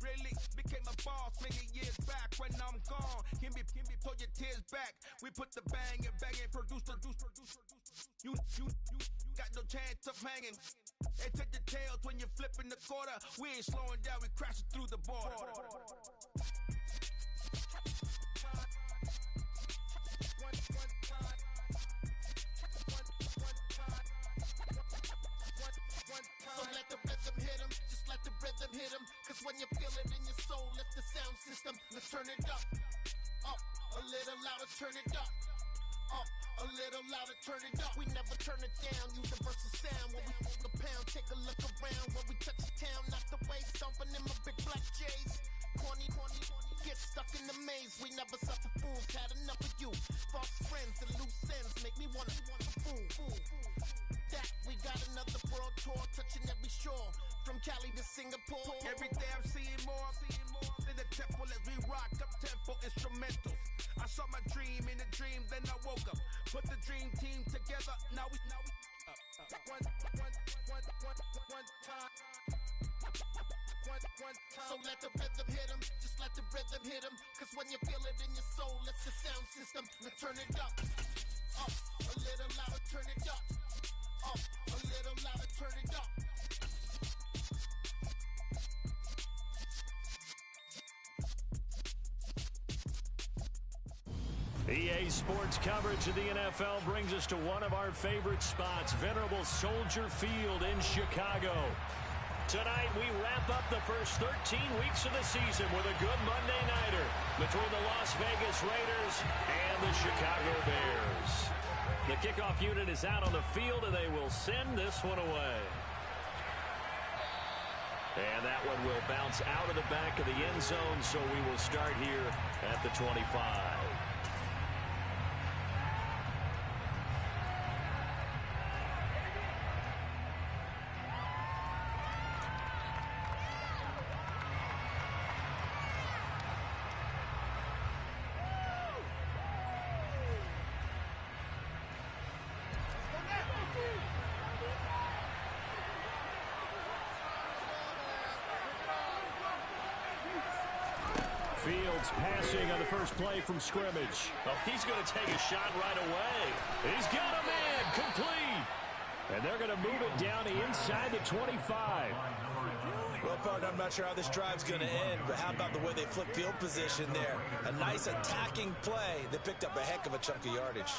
Really became a boss many years back when I'm gone. Can be pull your tears back. We put the bang and produce. You got no chance of hanging. They take the tails when you're flipping the quarter. We ain't slowing down, we crashing through the border. So let the rhythm hit him, just let the rhythm hit him. Cause when you feel it in your soul, lift the sound system. Let's turn it up, a little louder, turn it up. A little louder, turn it up. We never turn it down, universal sound. When we move the pound, take a look around. When we touch the town, not the way, stomping in my big black J's. Corny, get stuck in the maze. We never suffer fools, had enough of you. False friends and loose sends make me wanna fool. That we got another world tour touching every shore from Cali to Singapore. Every day I'm seeing more in the temple as we rock up tempo instrumentals. I saw my dream in a dream, then I woke up. Put the dream team together. Now we one time. So let the rhythm hit 'em, just let the rhythm hit 'em. Cause when you feel it in your soul, it's the sound system. Now turn it up a little louder, turn it up a little louder, turn it up. EA Sports coverage of the NFL brings us to one of our favorite spots, venerable Soldier Field in Chicago. Tonight, we wrap up the first 13 weeks of the season with a good Monday nighter between the Las Vegas Raiders and the Chicago Bears. The kickoff unit is out on the field, and they will send this one away. And that one will bounce out of the back of the end zone, so we will start here at the 25. Fields passing on the first play from scrimmage. Oh, he's going to take a shot right away. He's got a man complete. And they're going to move it down inside the 25. Well, partner, I'm not sure how this drive's going to end, but how about the way they flip field position there? A nice attacking play that picked up a heck of a chunk of yardage.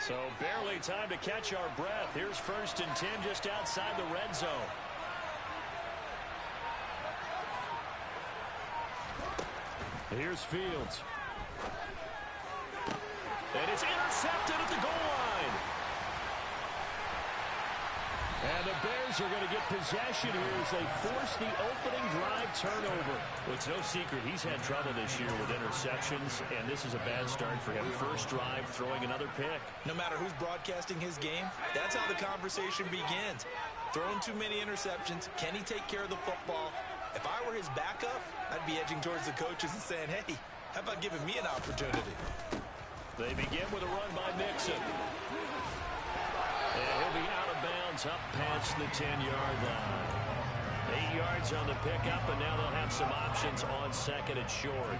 So barely time to catch our breath. Here's 1st and 10 just outside the red zone. Here's Fields. And it's intercepted at the goal line. And the Bears are going to get possession here as they force the opening drive turnover. Well, it's no secret he's had trouble this year with interceptions, and this is a bad start for him. First drive, throwing another pick. No matter who's broadcasting his game, that's how the conversation begins. Throwing too many interceptions. Can he take care of the football? If I were his backup, I'd be edging towards the coaches and saying, hey, how about giving me an opportunity? They begin with a run by Mixon. And he'll be out of bounds up past the 10-yard line. 8 yards on the pickup, and now they'll have some options on 2nd and short.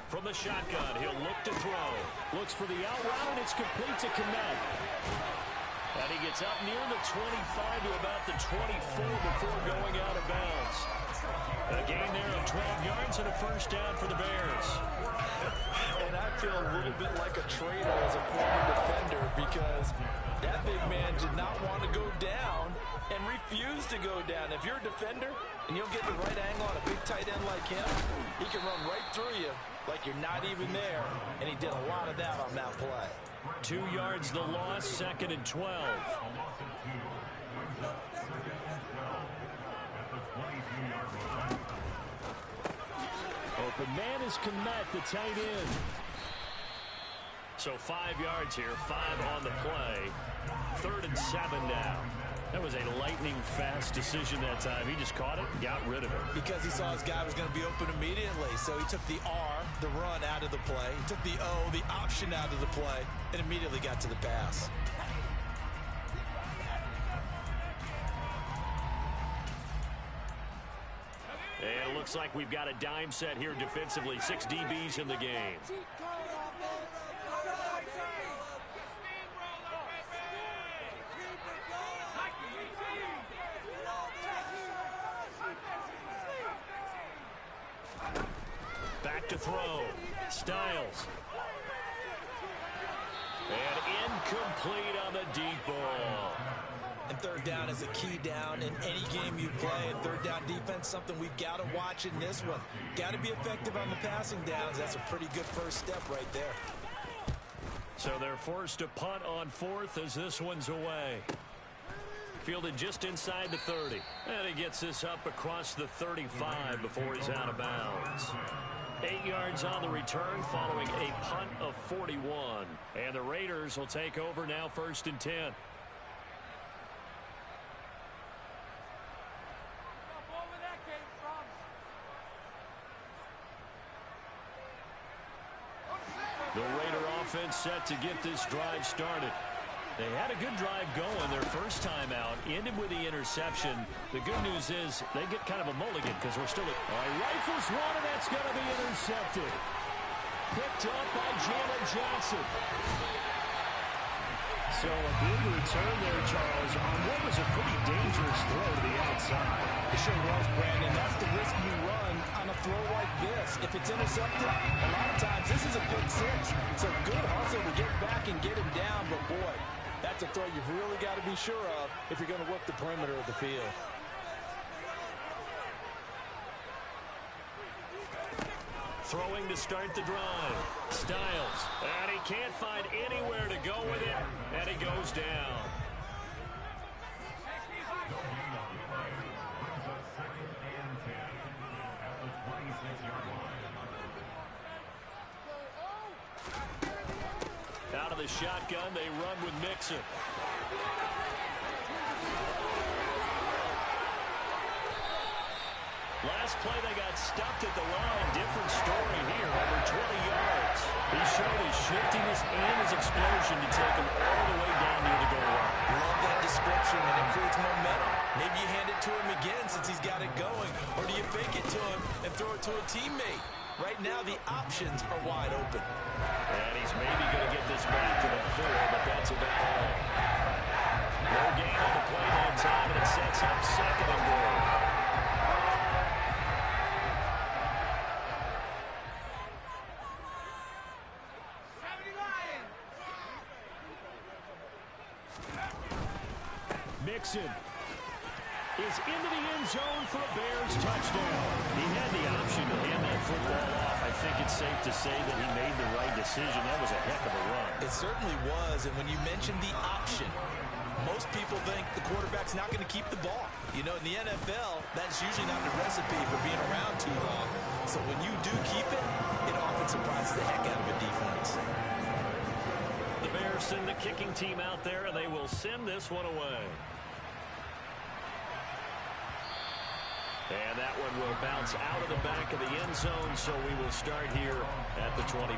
From the shotgun, he'll look to throw. Looks for the out route, and it's complete to Kmet. And he gets up near the 25 to about the 24 before going out of bounds. A gain there of 12 yards and a first down for the Bears. And I feel a little bit like a traitor as a former defender because that big man did not want to go down and refused to go down. If you're a defender and you'll get the right angle on a big tight end like him, he can run right through you like you're not even there, and he did a lot of that on that play. 2 yards the loss, 2nd and 12. Open man is Kmet, the tight end. So 5 yards here, 5 on the play. 3rd and 7 now. That was a lightning-fast decision that time. He just caught it and got rid of it. Because he saw his guy was going to be open immediately. So he took the R, the run, out of the play. He took the O, the option, out of the play, and immediately got to the pass. And it looks like we've got a dime set here defensively. 6 DBs in the game. Back to throw. Styles. And incomplete on the deep ball. And 3rd down is a key down in any game you play. And 3rd down defense, something we've got to watch in this one. Got to be effective on the passing downs. That's a pretty good first step right there. So they're forced to punt on 4th as this one's away. fielded just inside the 30. And he gets this up across the 35 before he's out of bounds. 8 yards on the return following a punt of 41. And the Raiders will take over now, 1st and 10. The Raider offense set to get this drive started. They had a good drive going their first time out, ended with the interception. The good news is they get kind of a mulligan because we're still at... All right, rifles one, and that's going to be intercepted. Picked up by Jalen Johnson. So a big return there, Charles, on what was a pretty dangerous throw to the outside. It sure was, Brandon. That's the risk you run on a throw like this. If it's intercepted, a lot of times this is a pick six. So good hustle to get back and get him down. But, boy, that's a throw you've really got to be sure of if you're going to work the perimeter of the field. Throwing to start the drive. Styles. And he can't find anywhere to go with it. And he goes down. Out of the shotgun, they run with Mixon. Last play, they got stuffed at the line. Different story here, over 20 yards. He showed his shiftiness and his explosion to take him all the way down near the goal line. Love that description, and it creates momentum. Maybe you hand it to him again since he's got it going, or do you fake it to him and throw it to a teammate? Right now, the options are wide open. And he's maybe going to get this back to the 4, but that's about all. No gain on the play that time, and it sets up 2nd and goal. Mixon is into the end zone for a Bears touchdown. He had the option to hand that football off. I think it's safe to say that he made the right decision. That was a heck of a run. It certainly was, and when you mentioned the option, most people think the quarterback's not going to keep the ball. You know, in the NFL, that's usually not the recipe for being around too long. So when you do keep it, it often surprises the heck out of a defense. The Bears send the kicking team out there, and they will send this one away. And that one will bounce out of the back of the end zone, so we will start here at the 25.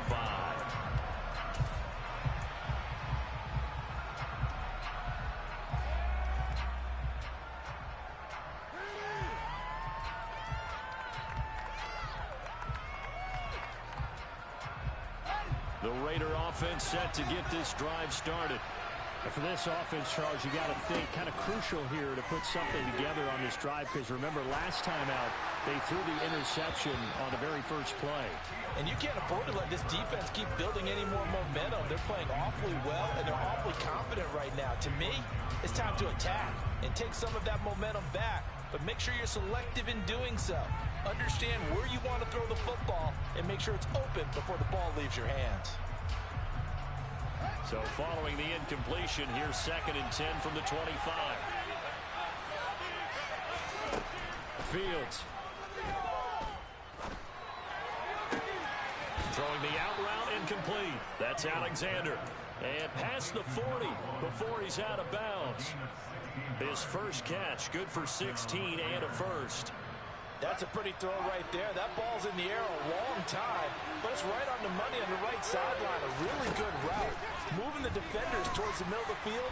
The Raider offense set to get this drive started. And for this offense, Charles, you got to think kind of crucial here to put something together on this drive, because remember last time out they threw the interception on the very first play. And you can't afford to let this defense keep building any more momentum. They're playing awfully well, and they're awfully confident right now. To me, it's time to attack and take some of that momentum back, but make sure you're selective in doing so. Understand where you want to throw the football and make sure it's open before the ball leaves your hands. So following the incompletion, here's 2nd and 10 from the 25. Fields. Throwing the out route, incomplete. That's Alexander. And past the 40 before he's out of bounds. His first catch, good for 16 and a first. That's a pretty throw right there. That ball's in the air a long time, but it's right on the money on the right sideline. A really good route. Moving the defenders towards the middle of the field.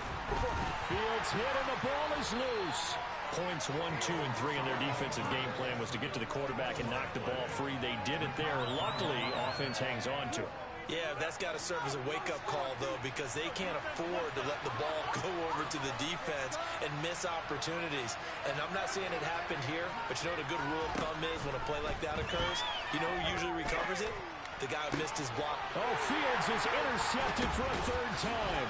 Fields hit and the ball is loose. Points 1, 2, and 3 in their defensive game plan was to get to the quarterback and knock the ball free. They did it there. Luckily, offense hangs on to it. Yeah, that's got to serve as a wake-up call, though, because they can't afford to let the ball go over to the defense and miss opportunities. And I'm not saying it happened here, but you know what a good rule of thumb is when a play like that occurs? You know who usually recovers it? The guy who missed his block. Oh, Fields is intercepted for a 3rd time.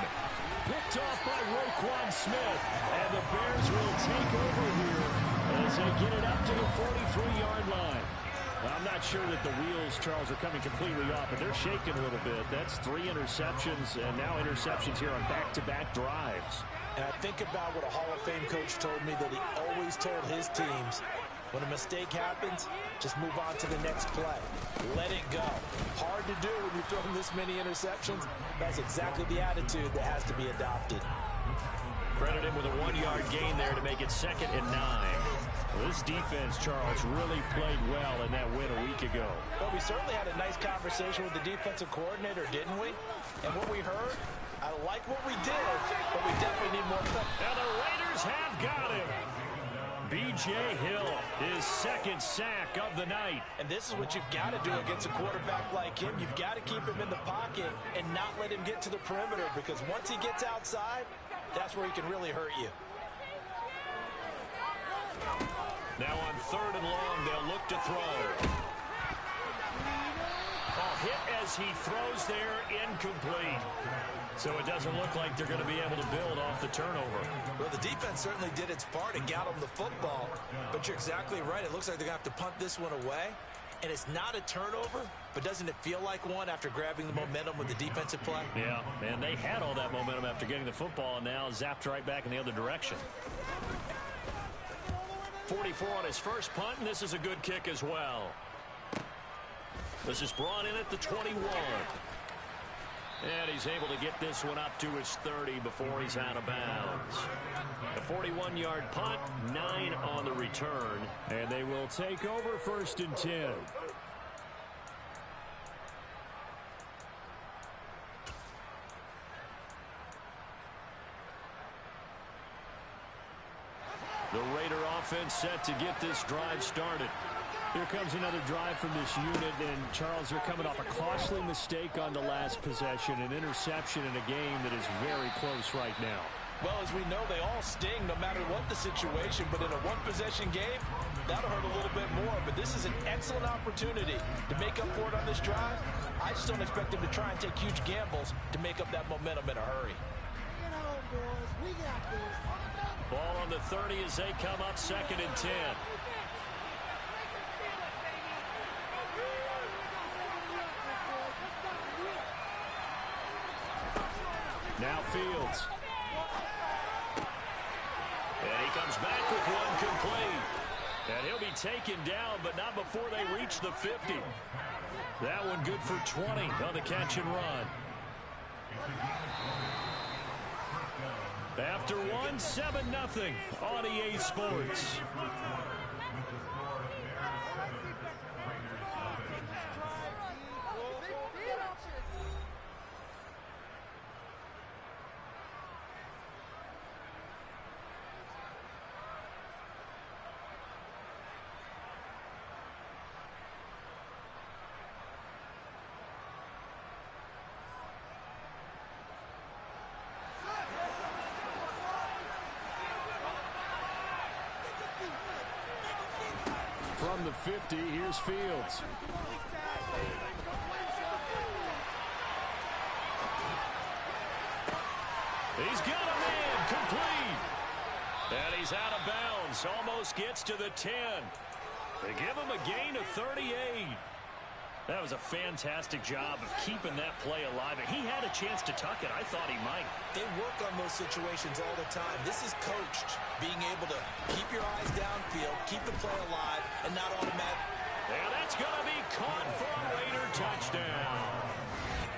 Picked off by Roquan Smith. And the Bears will take over here as they get it up to the 43-yard line. I'm not sure that the wheels, Charles, are coming completely off, but they're shaking a little bit. That's 3 interceptions, and now interceptions here on back-to-back drives. And I think about what a Hall of Fame coach told me, that he always told his teams, when a mistake happens, just move on to the next play. Let it go. Hard to do when you're throwing this many interceptions. That's exactly the attitude that has to be adopted. Credit him with a 1-yard gain there to make it 2nd and 9. Well, this defense, Charles, really played well in that win a week ago. Well, we certainly had a nice conversation with the defensive coordinator, didn't we? And what we heard, I like what we did, but we definitely need more. And the Raiders have got him. B.J. Hill, his 2nd sack of the night. And this is what you've got to do against a quarterback like him. You've got to keep him in the pocket and not let him get to the perimeter, because once he gets outside, that's where he can really hurt you. Now on 3rd and long, they'll look to throw. A hit as he throws there, incomplete. So it doesn't look like they're going to be able to build off the turnover. Well, the defense certainly did its part and got them the football. But you're exactly right. It looks like they're going to have to punt this one away. And it's not a turnover, but doesn't it feel like one after grabbing the momentum with the defensive play? Yeah, and they had all that momentum after getting the football, and now zapped right back in the other direction. 44 on his first punt, and this is a good kick as well. This is brought in at the 21. And he's able to get this one up to his 30 before he's out of bounds. A 41-yard punt, 9 on the return, and they will take over 1st and 10. The Raider offense set to get this drive started. Here comes another drive from this unit, and Charles, they're coming off a costly mistake on the last possession, an interception in a game that is very close right now. Well, as we know, they all sting no matter what the situation, but in a one-possession game, that'll hurt a little bit more. But this is an excellent opportunity to make up for it on this drive. I just don't expect them to try and take huge gambles to make up that momentum in a hurry. Bring it home, boys. We got this. Ball on the 30 as they come up 2nd and 10. Now Fields. And he comes back with one complete. And he'll be taken down, but not before they reach the 50. That one good for 20 on the catch and run. After one, 7-0 on EA Sports. From the 50, here's Fields. He's got a man, complete. And he's out of bounds, almost gets to the 10. They give him a gain of 38. That was a fantastic job of keeping that play alive. He had a chance to tuck it. I thought he might. They work on those situations all the time. This is coached, being able to keep your eyes downfield, keep the play alive, and not automatic. And that's going to be caught for a Raider touchdown.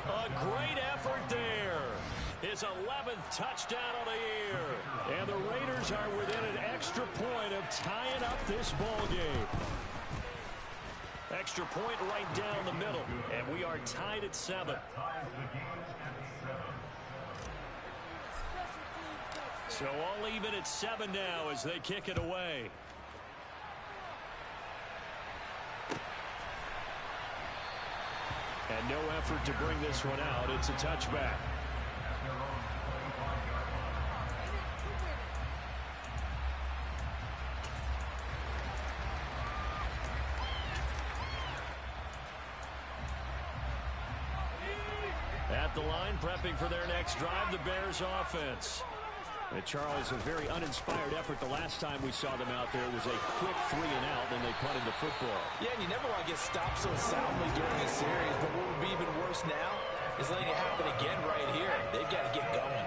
A great effort there. His 11th touchdown of the year. And the Raiders are within an extra point of tying up this ball game. Extra point right down the middle, and we are tied at 7. So all even at 7 now as they kick it away. And no effort to bring this one out. It's a touchback. At the line, prepping for their next drive, the Bears offense. And Charles, a very uninspired effort the last time we saw them out there. It was a quick 3 and out, and they punted the football. Yeah, and you never want to get stopped so soundly during a series, but what would be even worse now is letting it happen again right here. They've got to get going.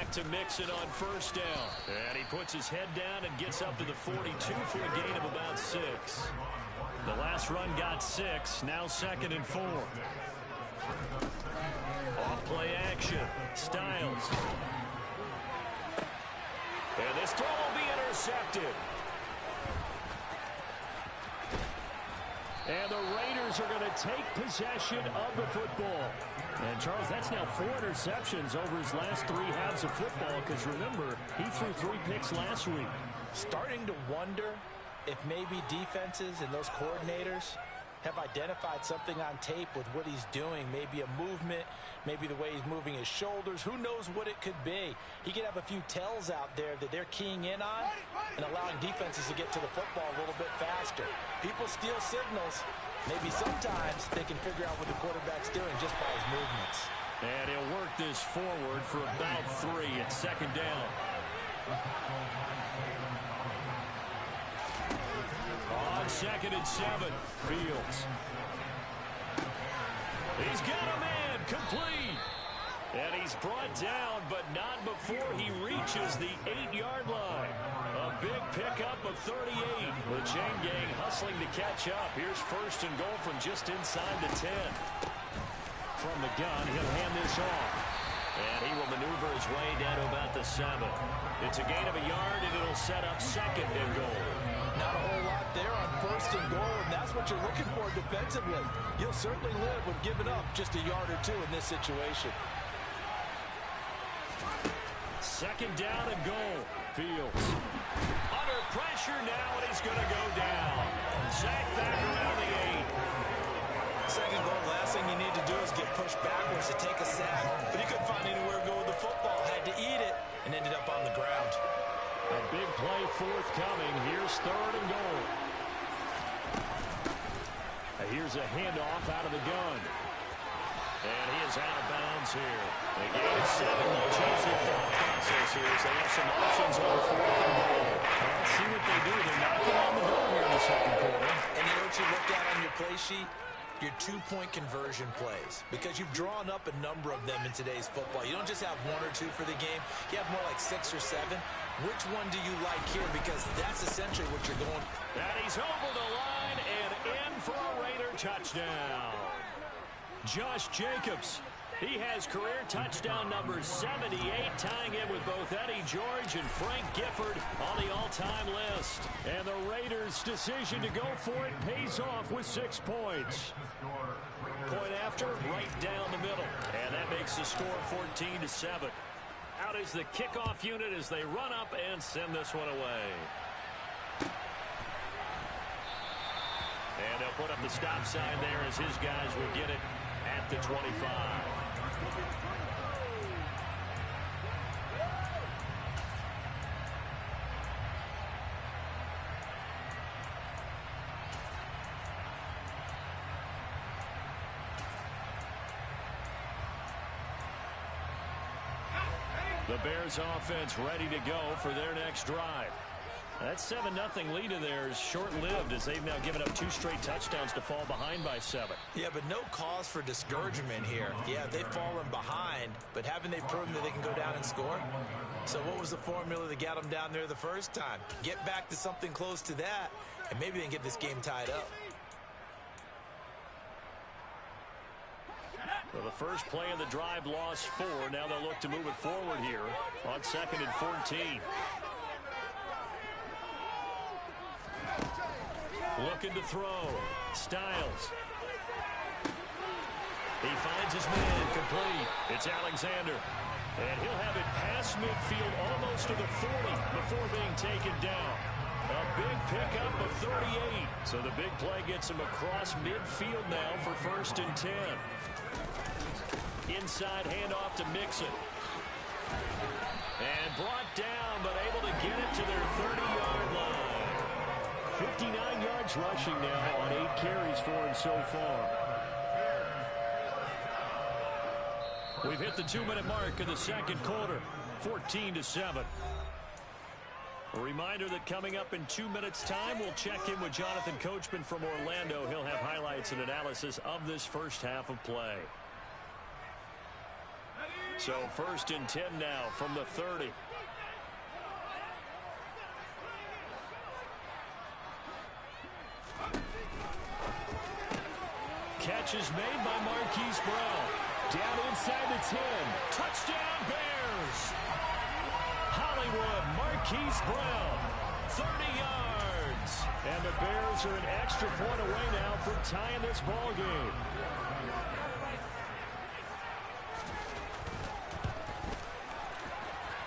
back to Mixon on first down. And he puts his head down and gets up to the 42 for a gain of about 6. The last run got 6. Now 2nd and 4. Off play action. Styles. And this throw will be intercepted. And the Raiders are going to take possession of the football. And, Charles, that's now 4 interceptions over his last 3 halves of football because, remember, he threw 3 picks last week. Starting to wonder if maybe defenses and those coordinators have identified something on tape with what he's doing. Maybe a movement, maybe the way he's moving his shoulders. Who knows what it could be? He could have a few tells out there that they're keying in on and allowing defenses to get to the football a little bit faster. People steal signals. Maybe sometimes they can figure out what the quarterback's doing just by his movements. And he'll work this forward for about 3 at 2nd down. On 2nd and 7, Fields. He's got a man, complete. And he's brought down, but not before he reaches the 8-yard line. A big pickup of 38. The chain gang hustling to catch up. Here's 1st and goal from just inside the 10. From the gun, he'll hand this off. And he will maneuver his way down to about the 7. It's a gain of a yard, and it'll set up 2nd and goal. Not a whole lot there on 1st and goal, and that's what you're looking for defensively. You'll certainly live with giving up just a yard or 2 in this situation. 2nd down and goal. Fields. Under pressure now, and he's going to go down. Sacked back around the 8. 2nd goal, last thing you need to do is get pushed backwards to take a sack. But he couldn't find anywhere to go with the football. Had to eat it and ended up on the ground. A big play forthcoming. Here's 3rd and goal. Here's a handoff out of the gun. And he is out of bounds here. The game is 7. They'll change their thought process here as they have some options on 4th and goal. Let's see what they do. They're knocking on the door here in the 2nd quarter. And you know what you look at on your play sheet? Your 2-point conversion plays, because you've drawn up a number of them in today's football. You don't just have 1 or 2 for the game. You have more like 6 or 7. Which one do you like here? Because that's essentially what you're going. And he's over the line and in for a Raider touchdown. Josh Jacobs. He has career touchdown number 78, tying it with both Eddie George and Frank Gifford on the all-time list. And the Raiders' decision to go for it pays off with 6 points. Point after, right down the middle. And that makes the score 14-7. Out is the kickoff unit as they run up and send this one away. And they'll put up the stop sign there as his guys will get it at the 25. The Bears offense ready to go for their next drive. That 7-0 lead of theirs short-lived as they've now given up 2 straight touchdowns to fall behind by 7. Yeah, but no cause for discouragement here. Yeah, they've fallen behind, but haven't they proven that they can go down and score? So what was the formula that got them down there the first time? Get back to something close to that, and maybe they can get this game tied up. Well, the first play of the drive lost 4. Now they'll look to move it forward here on 2nd and 14. Looking to throw. Styles. He finds his man complete. It's Alexander. And he'll have it past midfield almost to the 40 before being taken down. A big pickup of 38. So the big play gets him across midfield now for 1st and 10. Inside handoff to Mixon. And brought down, but able to get it to their 30-yard line. 59 yards rushing now on 8 carries for him so far. We've hit the 2-minute mark in the 2nd quarter. 14-7. A reminder that coming up in 2 minutes' time, we'll check in with Jonathan Coachman from Orlando. He'll have highlights and analysis of this first half of play. So 1st and 10 now from the 30. Catch is made by Marquise Brown. Down inside the 10. Touchdown, Bears! Hollywood, Marquise Brown, 30 yards. And the Bears are an extra point away now from tying this ball game.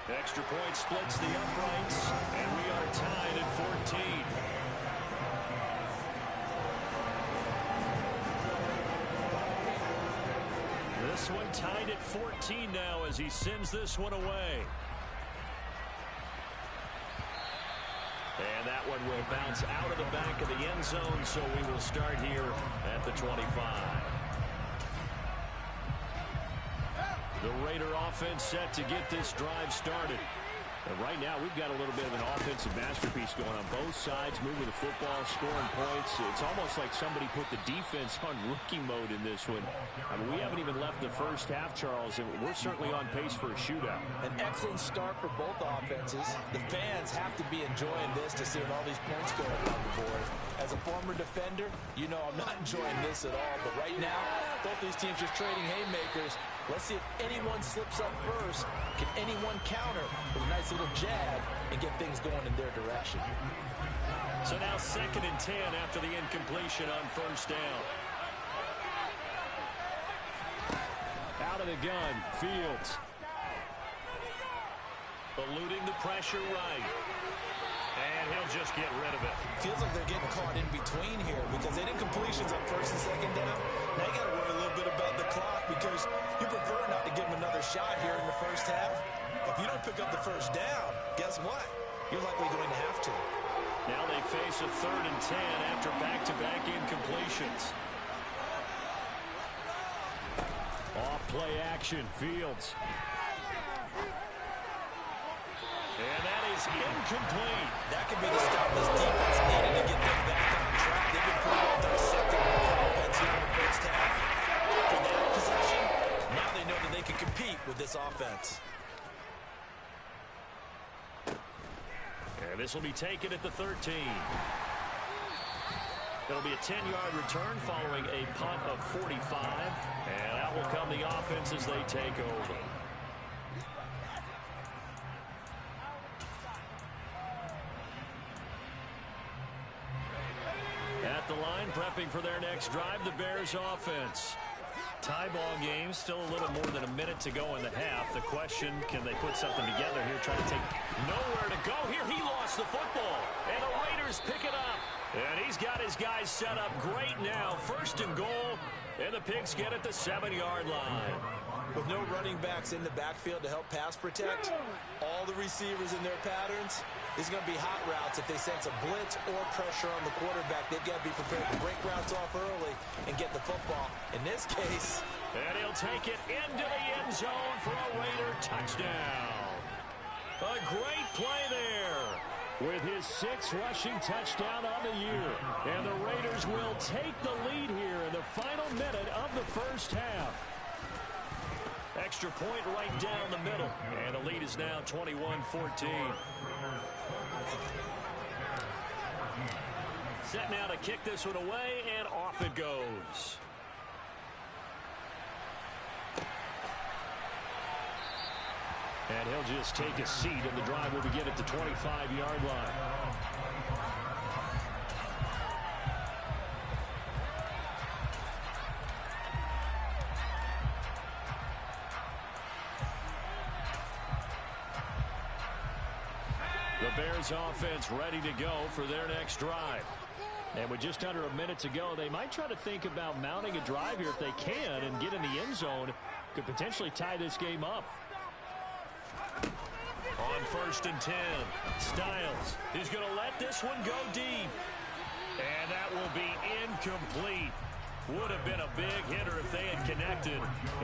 Extra point splits the uprights, and we are tied at 14. This one tied at 14 now as he sends this one away. And that one will bounce out of the back of the end zone, so we will start here at the 25. The Raider offense set to get this drive started. And right now, we've got a little bit of an offensive masterpiece going on both sides, moving the football, scoring points. It's almost like somebody put the defense on rookie mode in this one. I mean, we haven't even left the first half, Charles, and we're certainly on pace for a shootout. An excellent start for both offenses. The fans have to be enjoying this to see all these points going on the board. As a former defender, you know I'm not enjoying this at all. But right now, both these teams are trading haymakers. Let's see if anyone slips up first. Can anyone counter with a nice little jab and get things going in their direction? So now 2nd and 10 after the incompletion on 1st down. Out of the gun, Fields. Eluding the pressure right. And he'll just get rid of it. Feels like they're getting caught in between here because they did completions on 1st and 2nd down. Now you got to worry a little bit about the clock because you prefer not to give them another shot here in the first half. If you don't pick up the 1st down, guess what? You're likely going to have to. Now they face a 3rd and 10 after back-to-back incompletions. Off play action, Fields. And that is incomplete. That could be the stop this defense needed to get them back on track. They've been pretty well dissecting the offense here in the first half. For that possession, now they know that they can compete with this offense. And this will be taken at the 13. It'll be a 10-yard return following a punt of 45. And out will come the offense as they take over. At the line, prepping for their next drive, the Bears offense. Tie ball game, still a little more than a minute to go in the half. The question, can they put something together here, try to take nowhere to go. Here, he lost the football, and the Raiders pick it up. And he's got his guys set up great now. 1st and goal, and the Pigs get at the 7-yard line. With no running backs in the backfield to help pass protect, all the receivers in their patterns, it's going to be hot routes. If they sense a blitz or pressure on the quarterback, they've got to be prepared to break routes off early and get the football. In this case, and he'll take it into the end zone for a Raider touchdown. A great play there with his 6th rushing touchdown on the year. And the Raiders will take the lead here in the final minute of the first half. Extra point right down the middle. And the lead is now 21-14. Set now to kick this one away, and off it goes. And he'll just take a seat, and the drive will begin at the 25-yard line. The Bears offense ready to go for their next drive. And with just under a minute to go, they might try to think about mounting a drive here if they can and get in the end zone. Could potentially tie this game up. On 1st and 10, Styles is going to let this one go deep. And that will be incomplete. Would have been a big hitter if they had connected.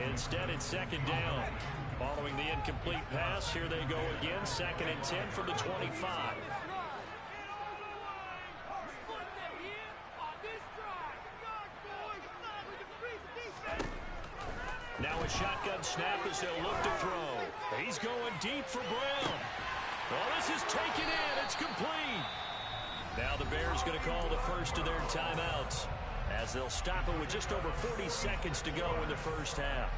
Instead, it's 2nd down. Following the incomplete pass, here they go again. 2nd and 10 from the 25. Now a shotgun snap as they'll look to throw. He's going deep for Brown. Well, this is taken in. It's complete. Now the Bears going to call the first of their timeouts as they'll stop it with just over 40 seconds to go in the first half.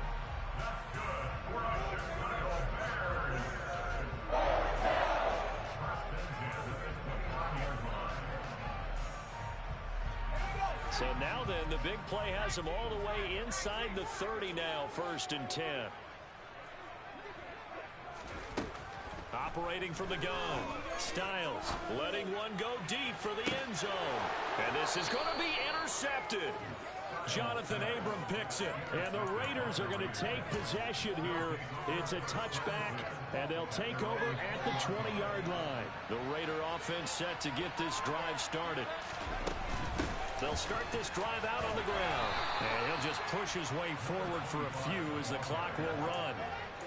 So now then, the big play has them all the way inside the 30 now, 1st and 10. Operating from the gun. Styles letting one go deep for the end zone. And this is going to be intercepted. Jonathan Abram picks it. And the Raiders are going to take possession here. It's a touchback, and they'll take over at the 20-yard line. The Raider offense set to get this drive started. They'll start this drive out on the ground. And he'll just push his way forward for a few as the clock will run.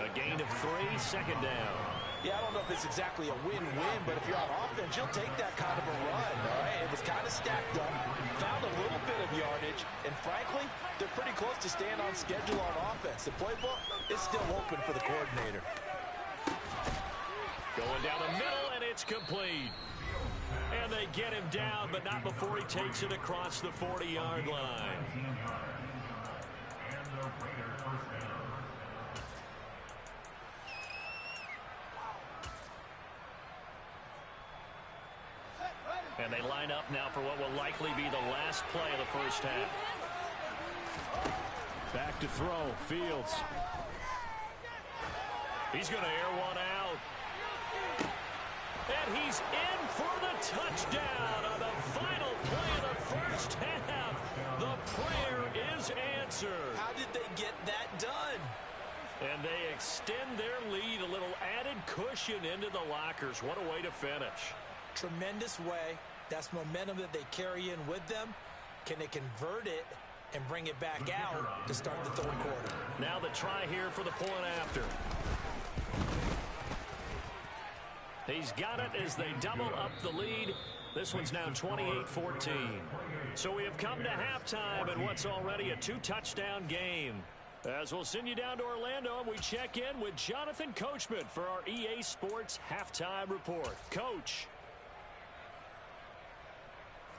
A gain of 3, 2nd down. Yeah, I don't know if it's exactly a win-win, but if you're on offense, you'll take that kind of a run, all right? It was kind of stacked up, found a little bit of yardage, and frankly, they're pretty close to staying on schedule on offense. The playbook is still open for the coordinator. Going down the middle, and it's complete. And they get him down, but not before he takes it across the 40-yard line. And they line up now for what will likely be the last play of the first half. Back to throw, Fields. He's going to air one out. And he's in for the touchdown on the final play of the first half. The prayer is answered. How did they get that done? And they extend their lead, a little added cushion into the lockers. What a way to finish. Tremendous way. That's momentum that they carry in with them. Can they convert it and bring it back out to start the 3rd quarter? Now the try here for the point after. He's got it as they double up the lead. This one's now 28-14. So we have come to halftime in what's already a 2-touchdown game. As we'll send you down to Orlando, and we check in with Jonathan Coachman for our EA Sports Halftime Report. Coach.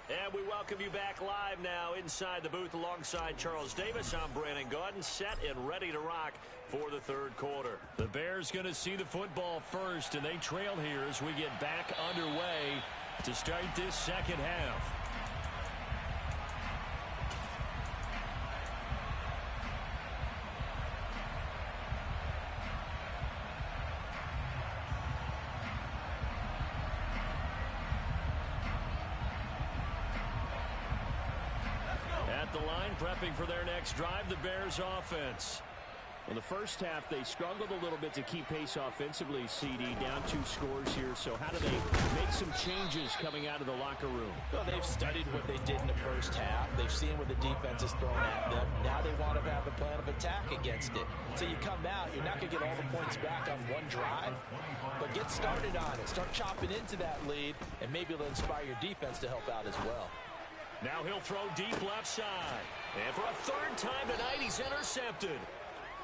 And we welcome you back live now inside the booth alongside Charles Davis. I'm Brandon Gaudin, set and ready to rock for the 3rd quarter. The Bears going to see the football first, and they trail here as we get back underway to start this 2nd half. At the line, prepping for their next drive, the Bears offense. In the first half, they struggled a little bit to keep pace offensively, CD, down 2 scores here. So how do they make some changes coming out of the locker room? Well, they've studied what they did in the first half. They've seen what the defense is throwing at them. Now they want to have a plan of attack against it. So you come out, you're not going to get all the points back on one drive, but get started on it. Start chopping into that lead, and maybe it'll inspire your defense to help out as well. Now he'll throw deep left side. And for a 3rd time tonight, he's intercepted.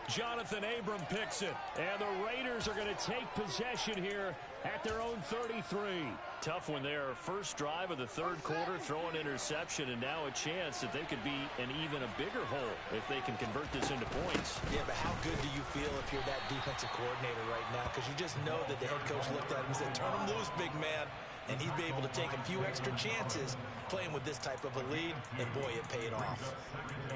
Jonathan Abram picks it. And the Raiders are going to take possession here at their own 33. Tough one there. First drive of the 3rd quarter, throw an interception, and now a chance that they could be in even a bigger hole if they can convert this into points. Yeah, but how good do you feel if you're that defensive coordinator right now? Because you just know that the head coach looked at him and said, turn him loose, big man. And he'd be able to take a few extra chances playing with this type of a lead, and boy, it paid off.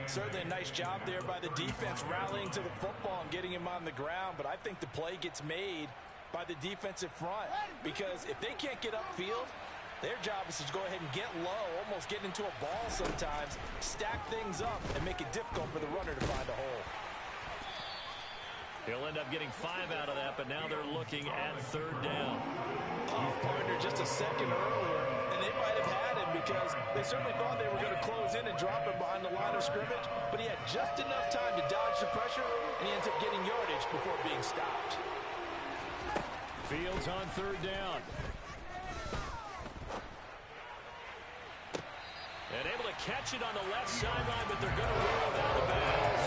Certainly a nice job there by the defense, rallying to the football and getting him on the ground, but I think the play gets made by the defensive front, because if they can't get upfield, their job is to go ahead and get low, almost get into a ball sometimes, stack things up, and make it difficult for the runner to find a hole. He'll end up getting 5 out of that, but now they're looking at 3rd down. Oh, partner, just a second earlier, and they might have had him because they certainly thought they were going to close in and drop him behind the line of scrimmage, but he had just enough time to dodge the pressure, and he ends up getting yardage before being stopped. Fields on 3rd down. And able to catch it on the left sideline, but they're going to roll it out of bounds.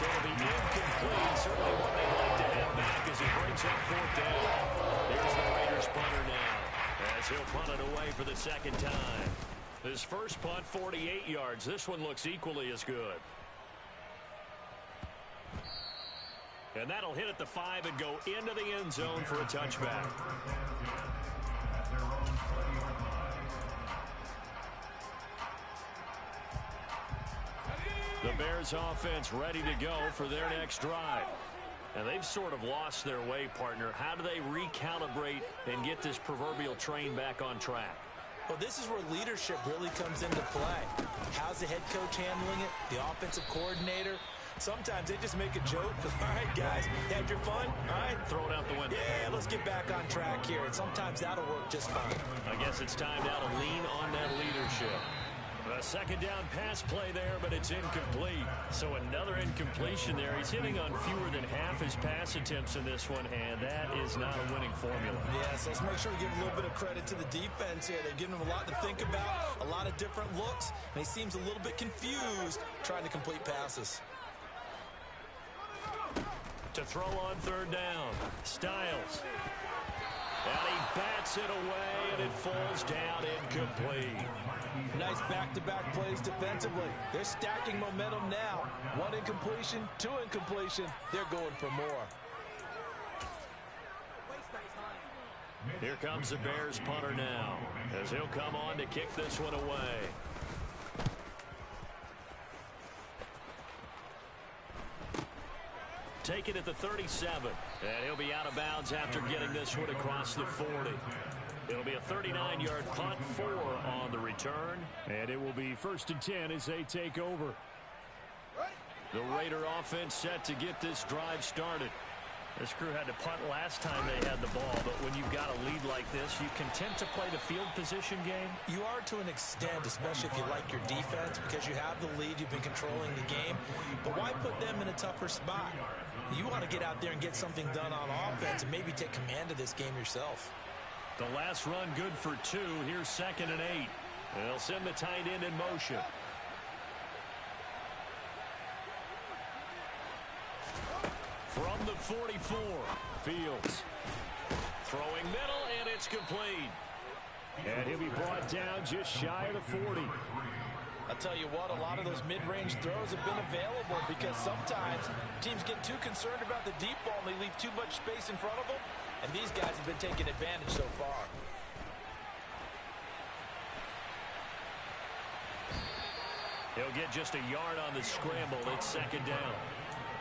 So it'll be incomplete. Certainly one they'd like to have back as he brings up fourth down. Here's the Raiders punter now, as he'll punt it away for the second time. His first punt, 48 yards. This one looks equally as good. And that'll hit at the 5 and go into the end zone for a touchback. The Bears offense ready to go for their next drive. And they've sort of lost their way, partner. How do they recalibrate and get this proverbial train back on track? Well, this is where leadership really comes into play. How's the head coach handling it? The offensive coordinator? Sometimes they just make a joke. All right, guys, had your fun? All right, throw it out the window. Yeah, let's get back on track here. And sometimes that'll work just fine. I guess it's time now to lean on that leadership. A second down pass play there, but it's incomplete. So another incompletion there. He's hitting on fewer than half his pass attempts in this one, and that is not a winning formula. Yeah, so let's make sure we give a little bit of credit to the defense here. They've given him a lot to think about, a lot of different looks, and he seems a little bit confused trying to complete passes. To throw on third down, Styles. And he bats it away, and it falls down incomplete. Nice back-to-back plays defensively. They're stacking momentum now. One incompletion, two incompletion. They're going for more. Here comes the Bears punter now, as he'll come on to kick this one away. Take it at the 37, and he'll be out of bounds after getting this one across the 40. It'll be a 39-yard punt, 4 on the return, and it will be 1st and 10 as they take over. The Raider offense set to get this drive started. This crew had to punt last time they had the ball, but when you've got a lead like this, you content to play the field position game? You are to an extent, especially if you like your defense, because you have the lead, you've been controlling the game. But why put them in a tougher spot? You want to get out there and get something done on offense and maybe take command of this game yourself. The last run good for 2. Here's 2nd and 8. They'll send the tight end in motion. From the 44, Fields. Throwing middle, and it's complete. And he'll be brought down just shy of the 40. I'll tell you what, a lot of those mid-range throws have been available because sometimes teams get too concerned about the deep ball and they leave too much space in front of them. And these guys have been taking advantage so far. He'll get just a yard on the scramble. It's 2nd down.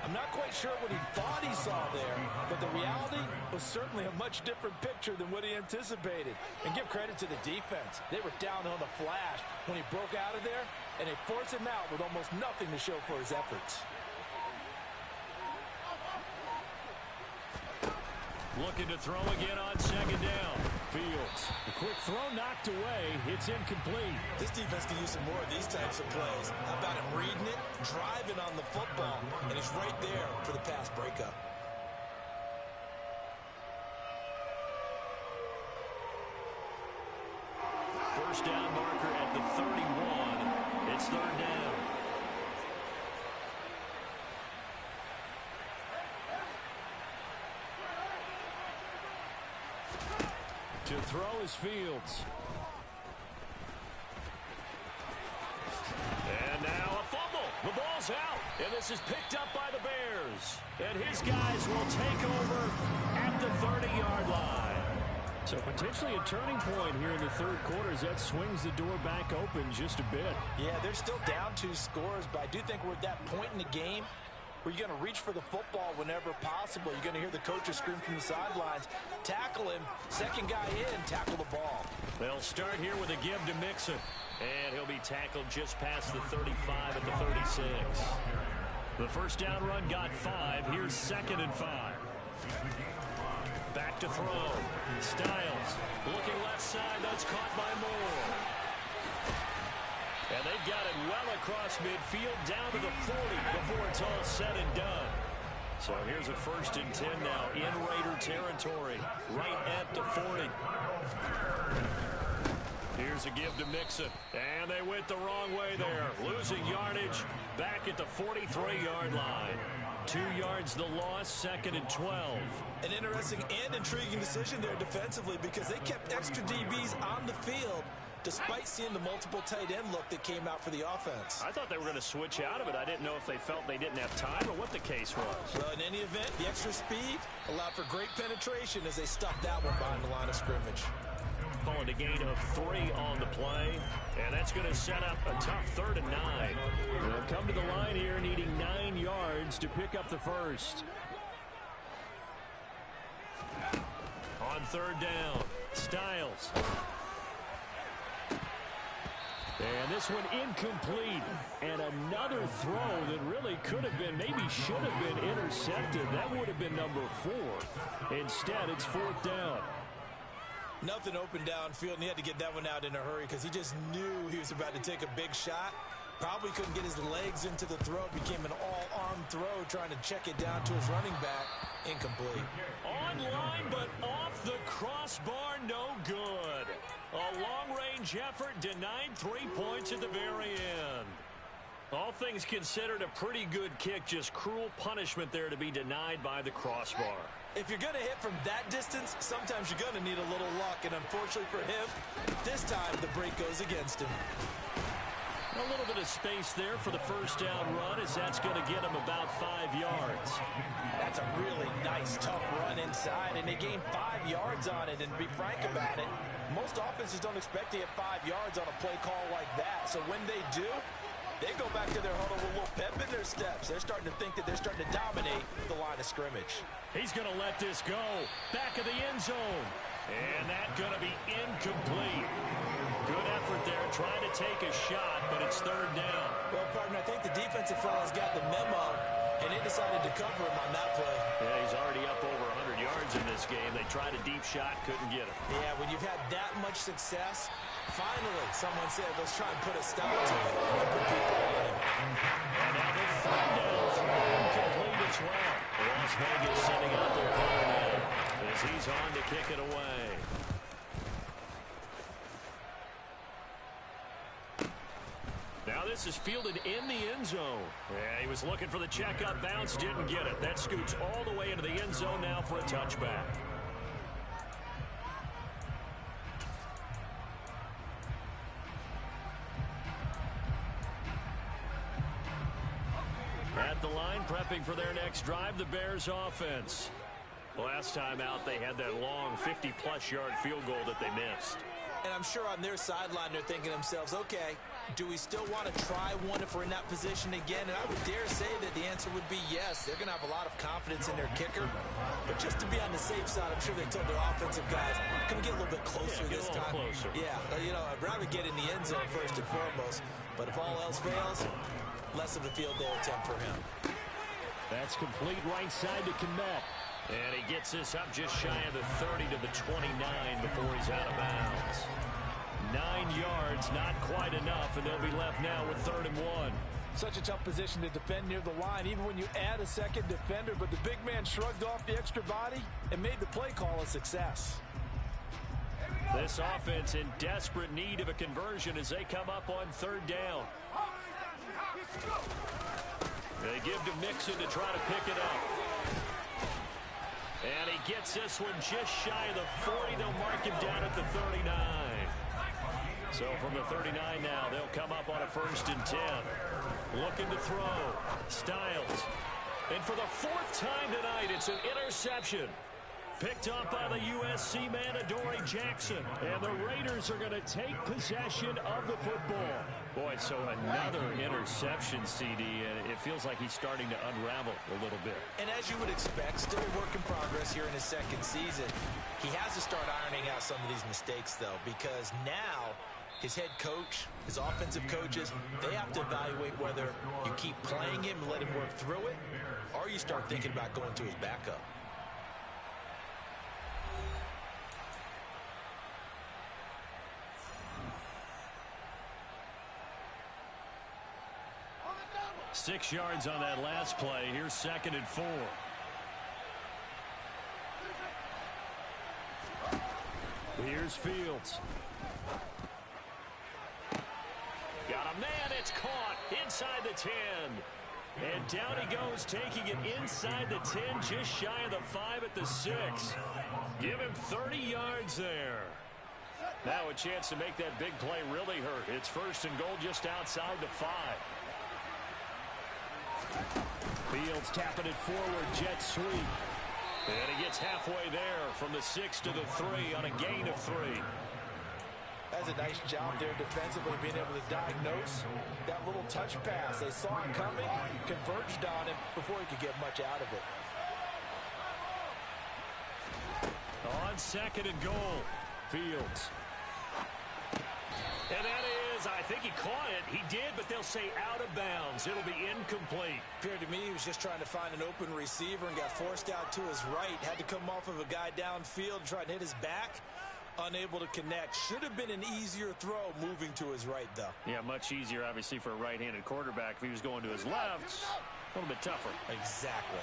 I'm not quite sure what he thought he saw there, but the reality was certainly a much different picture than what he anticipated. And give credit to the defense. They were down on the flash when he broke out of there, and they forced him out with almost nothing to show for his efforts. Looking to throw again on 2nd down. Fields. The quick throw knocked away. It's incomplete. This defense can use some more of these types of plays. How about him reading it, driving on the football, and he's right there for the pass breakup. First down marker at the 31. It's 3rd down. To throw is Fields. And now a fumble. The ball's out. And this is picked up by the Bears. And his guys will take over at the 30-yard line. So potentially a turning point here in the 3rd quarter as that swings the door back open just a bit. Yeah, they're still down 2 scores, but I do think we're at that point in the game where you're going to reach for the football whenever possible. You're going to hear the coaches scream from the sidelines, tackle him, second guy in, tackle the ball. They'll start here with a give to Mixon, and he'll be tackled just past the 35 at the 36. The first down run got 5. Here's 2nd and 5. Back to throw. Styles looking left side. That's caught by Moore. And they've got it well across midfield down to the 40 before it's all said and done. So here's a 1st and 10 now in Raider territory, right at the 40. Here's a give to Mixon. And they went the wrong way there. Losing yardage back at the 43-yard line. 2 yards the loss, 2nd and 12. An interesting and intriguing decision there defensively because they kept extra DBs on the field despite seeing the multiple tight end look that came out for the offense. I thought they were going to switch out of it. I didn't know if they felt they didn't have time or what the case was. Well, in any event, the extra speed allowed for great penetration as they stuffed that one behind the line of scrimmage. Calling a gain of 3 on the play, and that's going to set up a tough 3rd and 9. They'll come to the line here needing 9 yards to pick up the first. On 3rd down, Styles. And this one incomplete. And another throw that really could have been, maybe should have been intercepted. That would have been number 4. Instead, it's 4th down. Nothing open downfield, and he had to get that one out in a hurry because he just knew he was about to take a big shot. Probably couldn't get his legs into the throw. Became an all-arm throw, trying to check it down to his running back. Incomplete. Online, but off the crossbar, no good. A long-range effort denied 3 points at the very end. All things considered, a pretty good kick. Just cruel punishment there to be denied by the crossbar. If you're going to hit from that distance, sometimes you're going to need a little luck. And unfortunately for him, this time the break goes against him. A little bit of space there for the first down run as that's going to get him about 5 yards. That's a really nice, tough run inside, and they gained 5 yards on it. And to be frank about it, most offenses don't expect to hit 5 yards on a play call like that. So when they do, they go back to their huddle with a little pep in their steps. They're starting to think that they're starting to dominate the line of scrimmage. He's going to let this go. Back of the end zone. And that's going to be incomplete. Good effort there, trying to take a shot, but it's 3rd down. Well, partner, I think the defensive fellas got the memo, and they decided to cover him on that play. Yeah, he's already up over 100 yards in this game. They tried a deep shot, couldn't get him. Yeah, when you've had that much success, finally someone said, let's try and put a stop to it and put people on him. And now the 3rd down throw incomplete as well. Las Vegas sending out their player now as he's on to kick it away. Now this is fielded in the end zone. Yeah, he was looking for the checkup bounce, didn't get it. That scoots all the way into the end zone now for a touchback. At the line, prepping for their next drive, the Bears offense. Last time out, they had that long 50-plus yard field goal that they missed. And I'm sure on their sideline, they're thinking to themselves, okay, do we still want to try one if we're in that position again? And I would dare say that the answer would be yes. They're going to have a lot of confidence in their kicker. But just to be on the safe side, I'm sure they told their offensive guys, can we get a little bit closer this time? Closer. Yeah, you know, I'd rather get in the end zone first and foremost. But if all else fails, less of a field goal attempt for him. That's complete right side to Kmet. And he gets this up just shy of the 30 to the 29 before he's out of bounds. 9 yards, not quite enough, and they'll be left now with 3rd and 1. Such a tough position to defend near the line, even when you add a second defender, but the big man shrugged off the extra body and made the play call a success. This offense in desperate need of a conversion as they come up on 3rd down. They give to Mixon to try to pick it up. And he gets this one just shy of the 40. They'll mark him down at the 39. So from the 39 now, they'll come up on a 1st and 10. Looking to throw. Styles. And for the 4th time tonight, it's an interception. Picked up by the USC man, Adoree Jackson. And the Raiders are going to take possession of the football. Boy, so another interception, CD, and it feels like he's starting to unravel a little bit. And as you would expect, still a work in progress here in his 2nd season. He has to start ironing out some of these mistakes, though, because now his head coach, his offensive coaches, they have to evaluate whether you keep playing him and let him work through it, or you start thinking about going to his backup. Six yards on that last play. Here's 2nd and 4. Here's Fields. Got a man. It's caught inside the 10. And down he goes, taking it inside the 10, just shy of the 5 at the 6. Give him 30 yards there. Now a chance to make that big play really hurt. It's first and goal just outside the 5. Fields tapping it forward, jet sweep. And he gets halfway there from the 6 to the 3 on a gain of 3. That's a nice job there defensively, being able to diagnose that little touch pass. They saw it coming, converged on him before he could get much out of it. On second and goal, Fields. And that is, I think he caught it. He did, but they'll say out of bounds. It'll be incomplete. Appeared to me he was just trying to find an open receiver and got forced out to his right. Had to come off of a guy downfield, trying to hit his back. Unable to connect. Should have been an easier throw moving to his right, though. Yeah, much easier, obviously, for a right-handed quarterback. If he was going to his left, a little bit tougher. Exactly.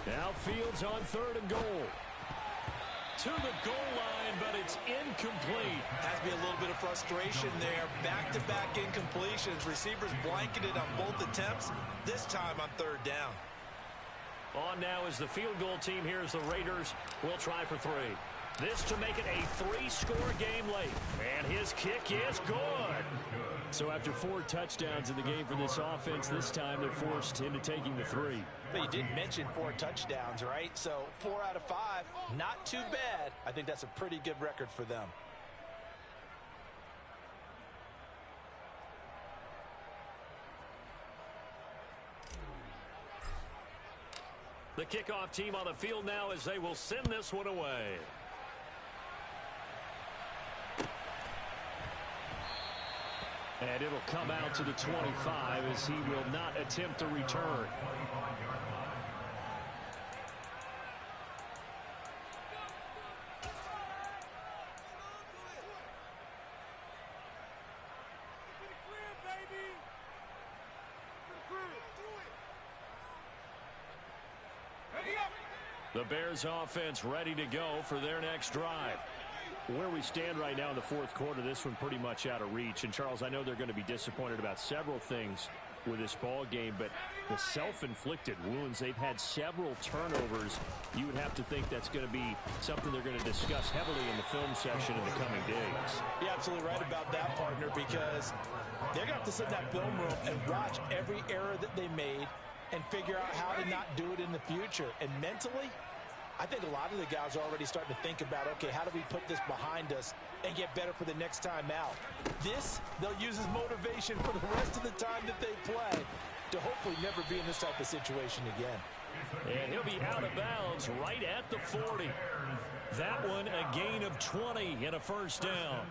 Now Fields on third and goal. To the goal line, but it's incomplete. Has to be a little bit of frustration there. Back-to-back incompletions. Receivers blanketed on both attempts, this time on third down. On now is the field goal team. Here's the Raiders. Will try for 3. This to make it a 3-score game late. And his kick is good. So after 4 touchdowns in the game for this offense, this time they're forced into taking the 3. But you did mention 4 touchdowns, right? So 4 out of 5, not too bad. I think that's a pretty good record for them. The kickoff team on the field now as they will send this one away. And it'll come out to the 25 as he will not attempt to return. The Bears offense ready to go for their next drive. Where we stand right now in the fourth quarter, this one pretty much out of reach. And, Charles, I know they're going to be disappointed about several things with this ball game, but the self-inflicted wounds, they've had several turnovers. You would have to think that's going to be something they're going to discuss heavily in the film session in the coming days. You're absolutely right about that, partner, because they're going to have to sit in that film room and watch every error that they made and figure out how to not do it in the future. And mentally, I think a lot of the guys are already starting to think about, okay, how do we put this behind us and get better for the next time out? This, they'll use as motivation for the rest of the time that they play to hopefully never be in this type of situation again. And he'll be out of bounds right at the 40. That one a gain of 20 and a first down.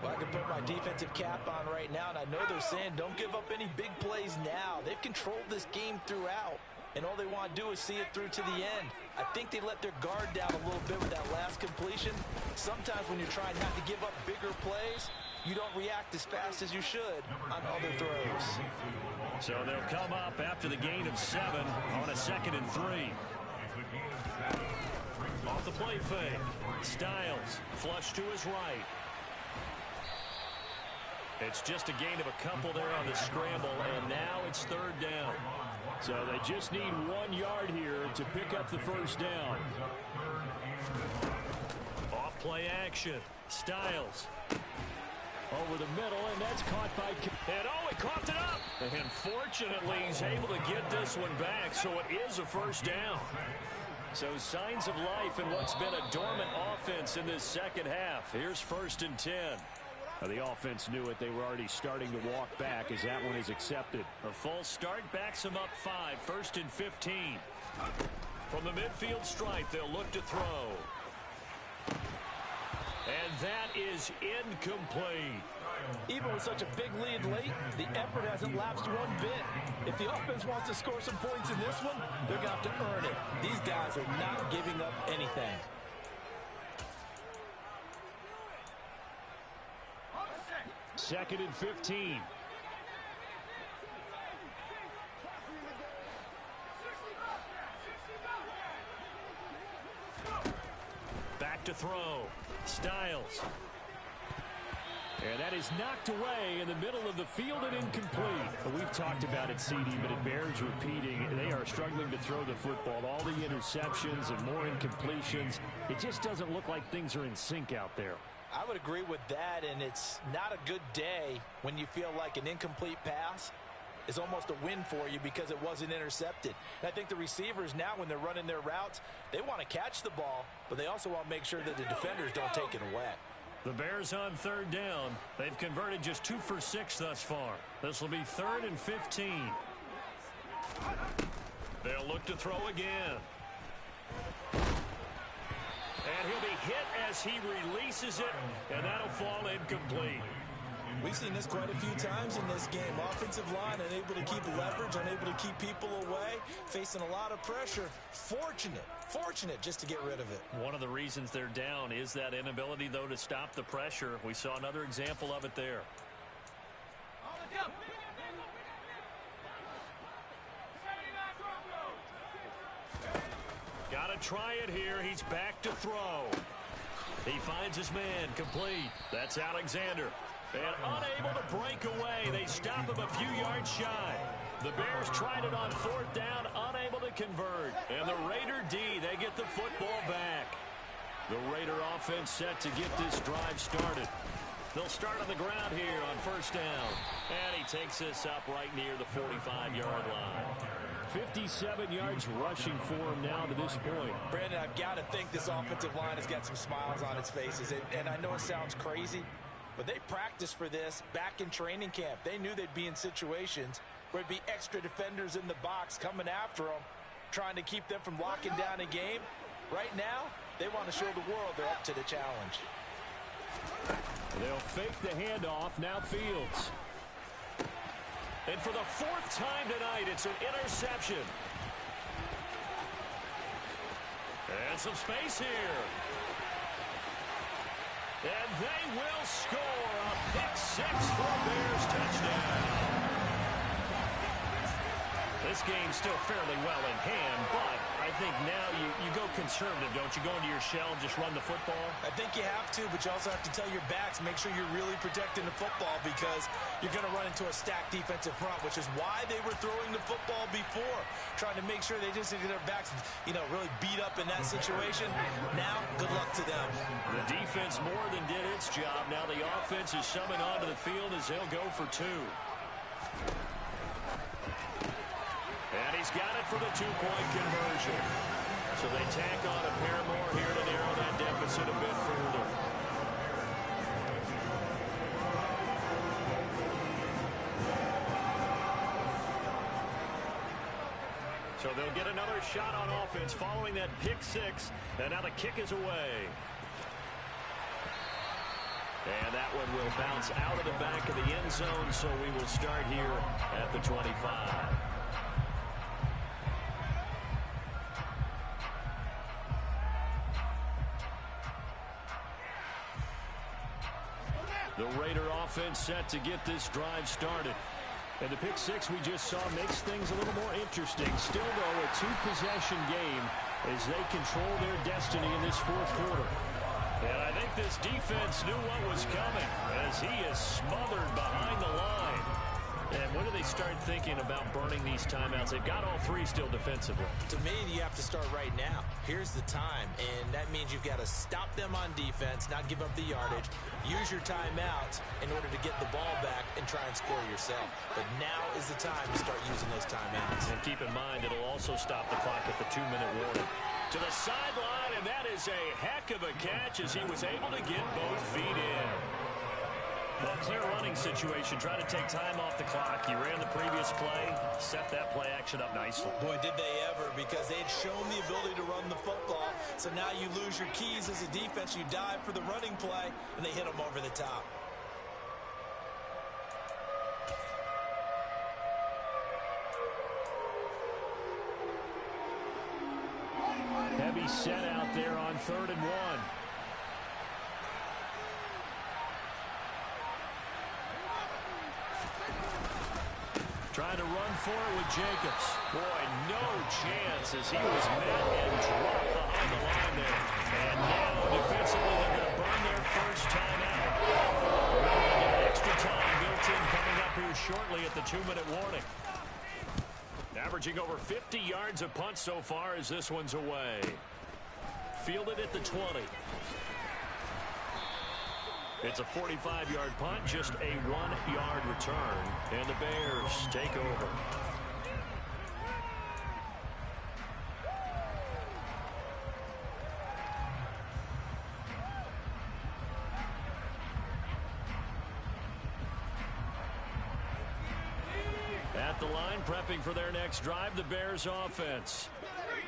Well, I can put my defensive cap on right now, and I know they're saying don't give up any big plays now. They've controlled this game throughout, and all they want to do is see it through to the end. I think they let their guard down a little bit with that last completion. Sometimes when you're trying not to give up bigger plays, you don't react as fast as you should on other throws. So they'll come up after the gain of 7 on a 2nd and 3. Off the play fake. Styles flush to his right. It's just a gain of a couple there on the scramble, and now it's third down. So they just need 1 yard here to pick up the first down. Off play action. Styles over the middle, and that's caught by... And oh, he coughed it up! And fortunately, he's able to get this one back, so it is a first down. So signs of life in what's been a dormant offense in this second half. Here's 1st and 10. The offense knew it. They were already starting to walk back as that one is accepted. A false start backs them up 5. 1st and 15. From the midfield stripe, they'll look to throw. And that is incomplete. Even with such a big lead late, the effort hasn't lapsed one bit. If the offense wants to score some points in this one, they're going to have to earn it. These guys are not giving up anything. Second and 15. back to throw. Styles. And that is knocked away in the middle of the field and incomplete. We've talked about it, CD, but it bears repeating. They are struggling to throw the football. All the interceptions and more incompletions. It just doesn't look like things are in sync out there. I would agree with that, and it's not a good day when you feel like an incomplete pass is almost a win for you because it wasn't intercepted. And I think the receivers now, when they're running their routes, they want to catch the ball, but they also want to make sure that the defenders don't take it away. The Bears on third down. They've converted just 2 for 6 thus far. This will be 3rd and 15. They'll look to throw again. And he'll be hit as he releases it, and that'll fall incomplete. We've seen this quite a few times in this game. Offensive line unable to keep leverage, unable to keep people away, facing a lot of pressure. Fortunate just to get rid of it. One of the reasons they're down is that inability, though, to stop the pressure. We saw another example of it there. Got to try it here. He's back to throw. He finds his man complete. That's Alexander. And unable to break away. They stop him a few yards shy. The Bears tried it on 4th down, unable to convert. And the Raider D, they get the football back. The Raider offense set to get this drive started. They'll start on the ground here on 1st down. And he takes this up right near the 45-yard line. 57 yards rushing for him now to this point. Brandon, I've got to think this offensive line has got some smiles on its faces. And I know it sounds crazy, but they practiced for this back in training camp. They knew they'd be in situations where there'd be extra defenders in the box coming after them, trying to keep them from locking down a game. Right now, they want to show the world they're up to the challenge. They'll fake the handoff. Now Fields. And for the 4th time tonight, it's an interception. And some space here. And they will score a pick 6 for a Bears touchdown. This game's still fairly well in hand, but I think now you go conservative, don't you? Go into your shell and just run the football? I think you have to, but you also have to tell your backs, make sure you're really protecting the football because you're going to run into a stacked defensive front, which is why they were throwing the football before, trying to make sure they just get their backs, really beat up in that situation. Now, good luck to them. The defense more than did its job. Now the offense is shoving onto the field as they'll go for 2. And he's got it for the 2-point conversion. So they tack on a pair more here to narrow that deficit a bit further. So they'll get another shot on offense following that pick 6. And now the kick is away. And that one will bounce out of the back of the end zone. So we will start here at the 25. The Raider offense set to get this drive started. And the pick 6 we just saw makes things a little more interesting. Still, though, a 2-possession game as they control their destiny in this 4th quarter. And I think this defense knew what was coming as he is smothered behind the line. And when do they start thinking about burning these timeouts? They've got all 3 still defensively. To me, you have to start right now. Here's the time, and that means you've got to stop them on defense, not give up the yardage, use your timeouts in order to get the ball back and try and score yourself. But now is the time to start using those timeouts. And keep in mind, it'll also stop the clock at the 2-minute warning. To the sideline, and that is a heck of a catch as he was able to get both feet in. Well, clear running situation. Try to take time off the clock. You ran the previous play, set that play action up nicely. Boy, did they ever, because they had shown the ability to run the football. So now you lose your keys as a defense. You dive for the running play, and they hit them over the top. Heavy set out there on 3rd and 1. Trying to run for it with Jacobs. Boy, no chance as he was met and dropped behind the line there. And now defensively they're going to burn their first time out. Remember, they get extra time built in coming up here shortly at the 2-minute warning. Averaging over 50 yards a punt so far as this one's away. Fielded at the 20. It's a 45-yard punt, just a 1-yard return, and the Bears take over. At the line, prepping for their next drive, the Bears offense.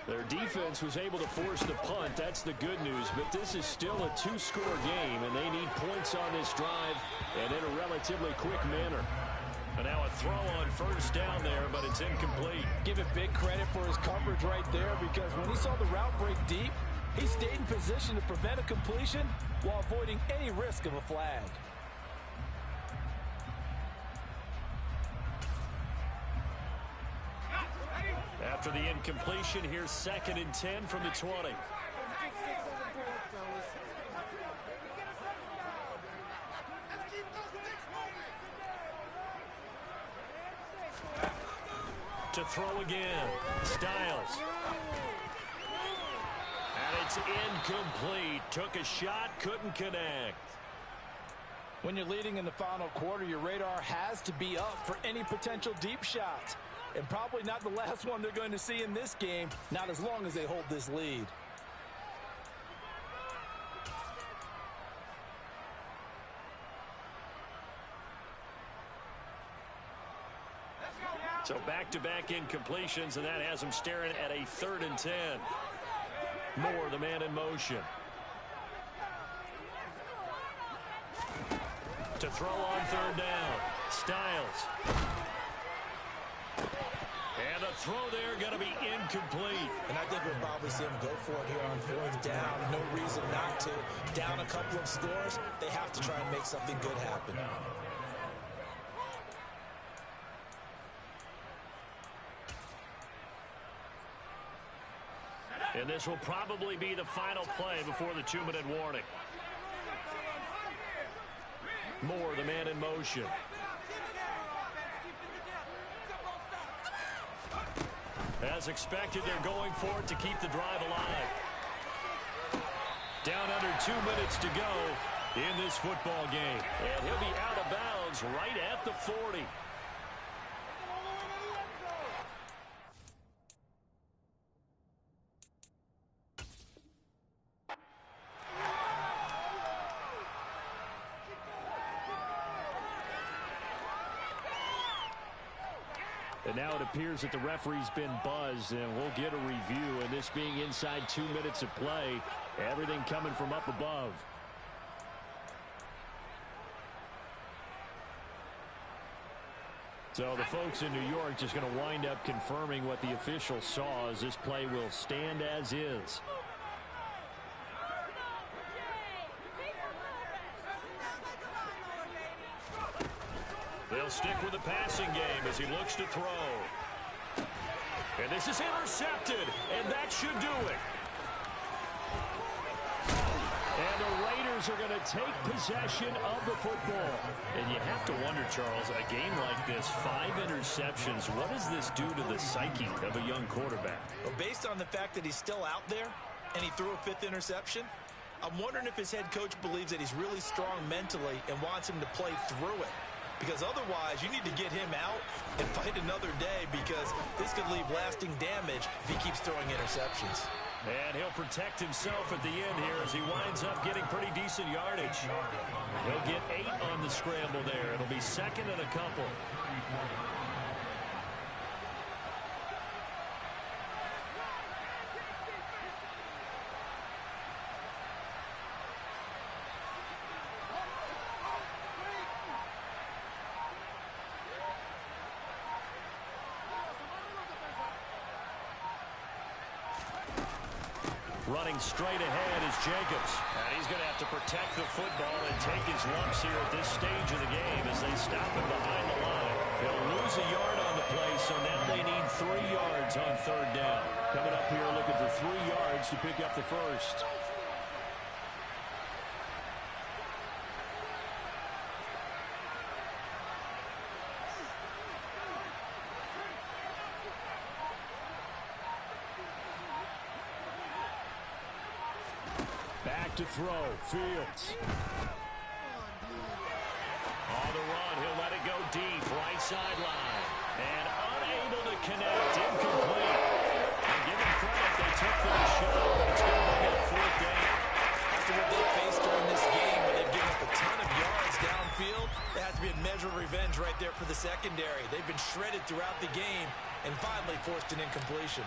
Their defense was able to force the punt. That's the good news. But this is still a 2-score game, and they need points on this drive and in a relatively quick manner. And now a throw on first down there, but it's incomplete. Give it big credit for his coverage right there, because when he saw the route break deep, he stayed in position to prevent a completion while avoiding any risk of a flag. After the incompletion, here's 2nd and 10 from the 20. To throw again, Styles. And it's incomplete. Took a shot, couldn't connect. When you're leading in the final quarter, your radar has to be up for any potential deep shots. And probably not the last one they're going to see in this game, not as long as they hold this lead. So back-to-back incompletions, and that has them staring at a 3rd and 10. Moore, the man in motion. To throw on 3rd down. Styles. And a throw there going to be incomplete. And I think we'll probably see him go for it here on 4th down. No reason not to. Down a couple of scores, they have to try and make something good happen. And this will probably be the final play before the 2-minute warning. Moore, the man in motion. As expected, they're going for it to keep the drive alive. Down under 2 minutes to go in this football game. And he'll be out of bounds right at the 40. And now it appears that the referee's been buzzed, and we'll get a review. And this being inside 2 minutes of play, everything coming from up above. So the folks in New York just going to wind up confirming what the official saw, as this play will stand as is. They'll stick with the passing game as he looks to throw. And this is intercepted, and that should do it. And the Raiders are going to take possession of the football. And you have to wonder, Charles, a game like this, 5 interceptions, what does this do to the psyche of a young quarterback? Well, based on the fact that he's still out there and he threw a 5th interception, I'm wondering if his head coach believes that he's really strong mentally and wants him to play through it. Because otherwise, you need to get him out and fight another day, because this could leave lasting damage if he keeps throwing interceptions. And he'll protect himself at the end here as he winds up getting pretty decent yardage. He'll get 8 on the scramble there. It'll be 2nd and a couple. Running straight ahead is Jacobs. And he's going to have to protect the football and take his lumps here at this stage of the game as they stop him behind the line. He'll lose a yard on the play, so now they need 3 yards on third down. Coming up here looking for 3 yards to pick up the first. Back to throw, Fields. On the run, he'll let it go deep, right sideline. And unable to connect, incomplete. And give him credit, they took their shot, but it's going to bring up fourth down. After what they faced during this game, where they've given up a ton of yards downfield, there has to be a measure of revenge right there for the secondary. They've been shredded throughout the game and finally forced an incompletion.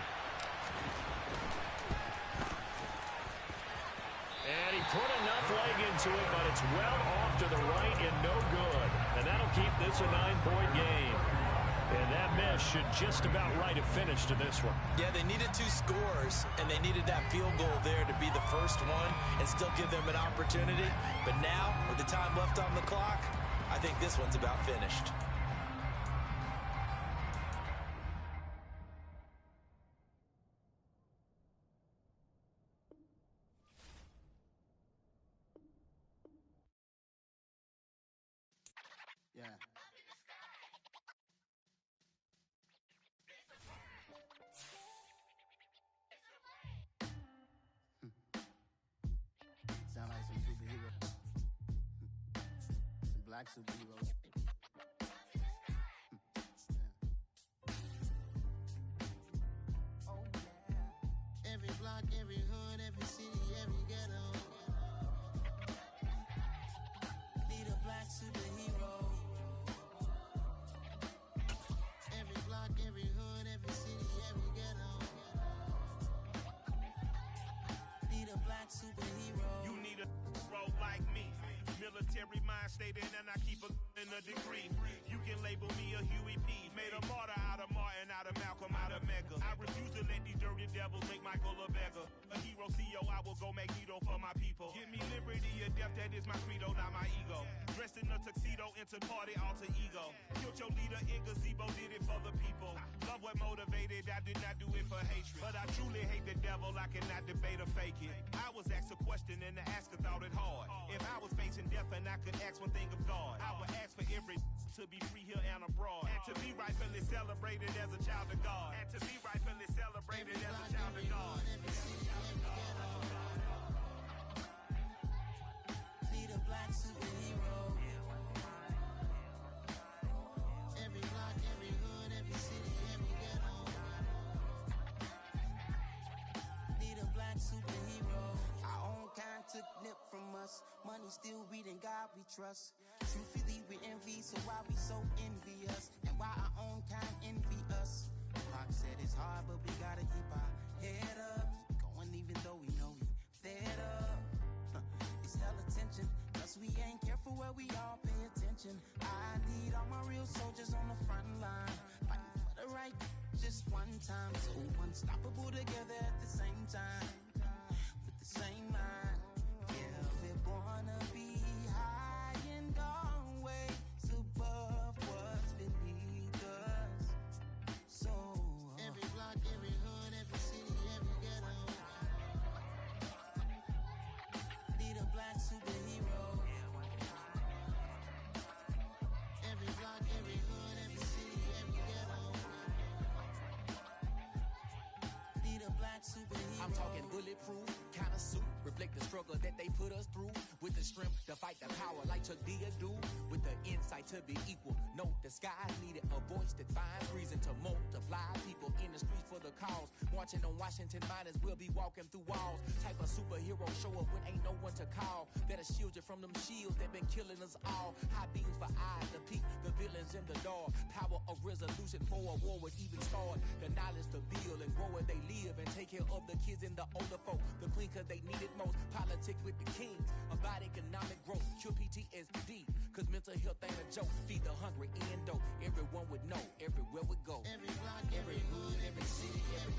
And he put enough leg into it, but it's well off to the right and no good. And that'll keep this a 9-point game. And that miss should just about write a finish to this one. Yeah, they needed 2 scores, and they needed that field goal there to be the first one and still give them an opportunity. But now, with the time left on the clock, I think this one's about finished. Yeah. Sound like some superheroes. Some black superheroes. Oh, yeah. Every block, every hood, every city, every ghetto. Need a black superhero. Every block, every hood, every city, every ghetto. Need a black superhero. You need a role like me. Military mind stated, and I keep in a degree. You can label me a Huey P. Made a martyr out of Martin, out of Malcolm, out of Mega. I refuse to let these dirty devils make Michael a beggar. A hero CEO, I will go Magneto for my people. Give me liberty or death, that is my credo, not my ego. Dressed in a tuxedo, into party, alter ego. Killed your leader in gazebo, did it for the people. Love what motivated, I did not do it for hatred. But I truly hate the devil, I cannot debate or fake it. I was asked a question and the asker thought it hard. If I was facing death and I could ask one thing of God, I would ask for every to be free here and abroad. And to be rightfully celebrated as a child of God. And to be rightfully celebrated as a child of God. Need a black superhero. Every block, every hood, every city, every ghetto. Need a black superhero. Our own kind took nip from us. Money still reading God we trust. Truthfully we envy, so why we so envious? And why our own kind envy us? Pac said it's hard, but we gotta keep our head up. Going even though we know we fed up. It's hella tension, plus we ain't careful where we all pay attention. I need all my real soldiers on the front line, fighting for the right just one time. So unstoppable together at the same time, with the same mind. Yeah, we're born to be high and always above what's beneath us. So every block, every hood, every city, every ghetto. Need a black superhero. Every block, every hood, every city, every ghetto. Need a black superhero. I'm talking bulletproof kind of suit, reflect the struggle that they put us through, with the strength to fight the power like Chuck D do, with the insight to be equal. No, the skies needed a voice that finds reason to multiply people in the streets for the cause. Marching on Washington miners, we'll be walking through walls. Type of superhero show up when ain't no one to call. That'll shield you from them shields that been killing us all. High beams for eyes to peek the villains in the dark. Power of resolution for a war would even start. The knowledge to build and grow where they live and take care of the kids and the older folk. The clean cause they need it most. Politics with the kings. About economic growth. Cure PTSD. Cause mental health ain't a joke. Feed the hungry, endo. Everyone would know. Everywhere we go. Every block, every hood, every city, every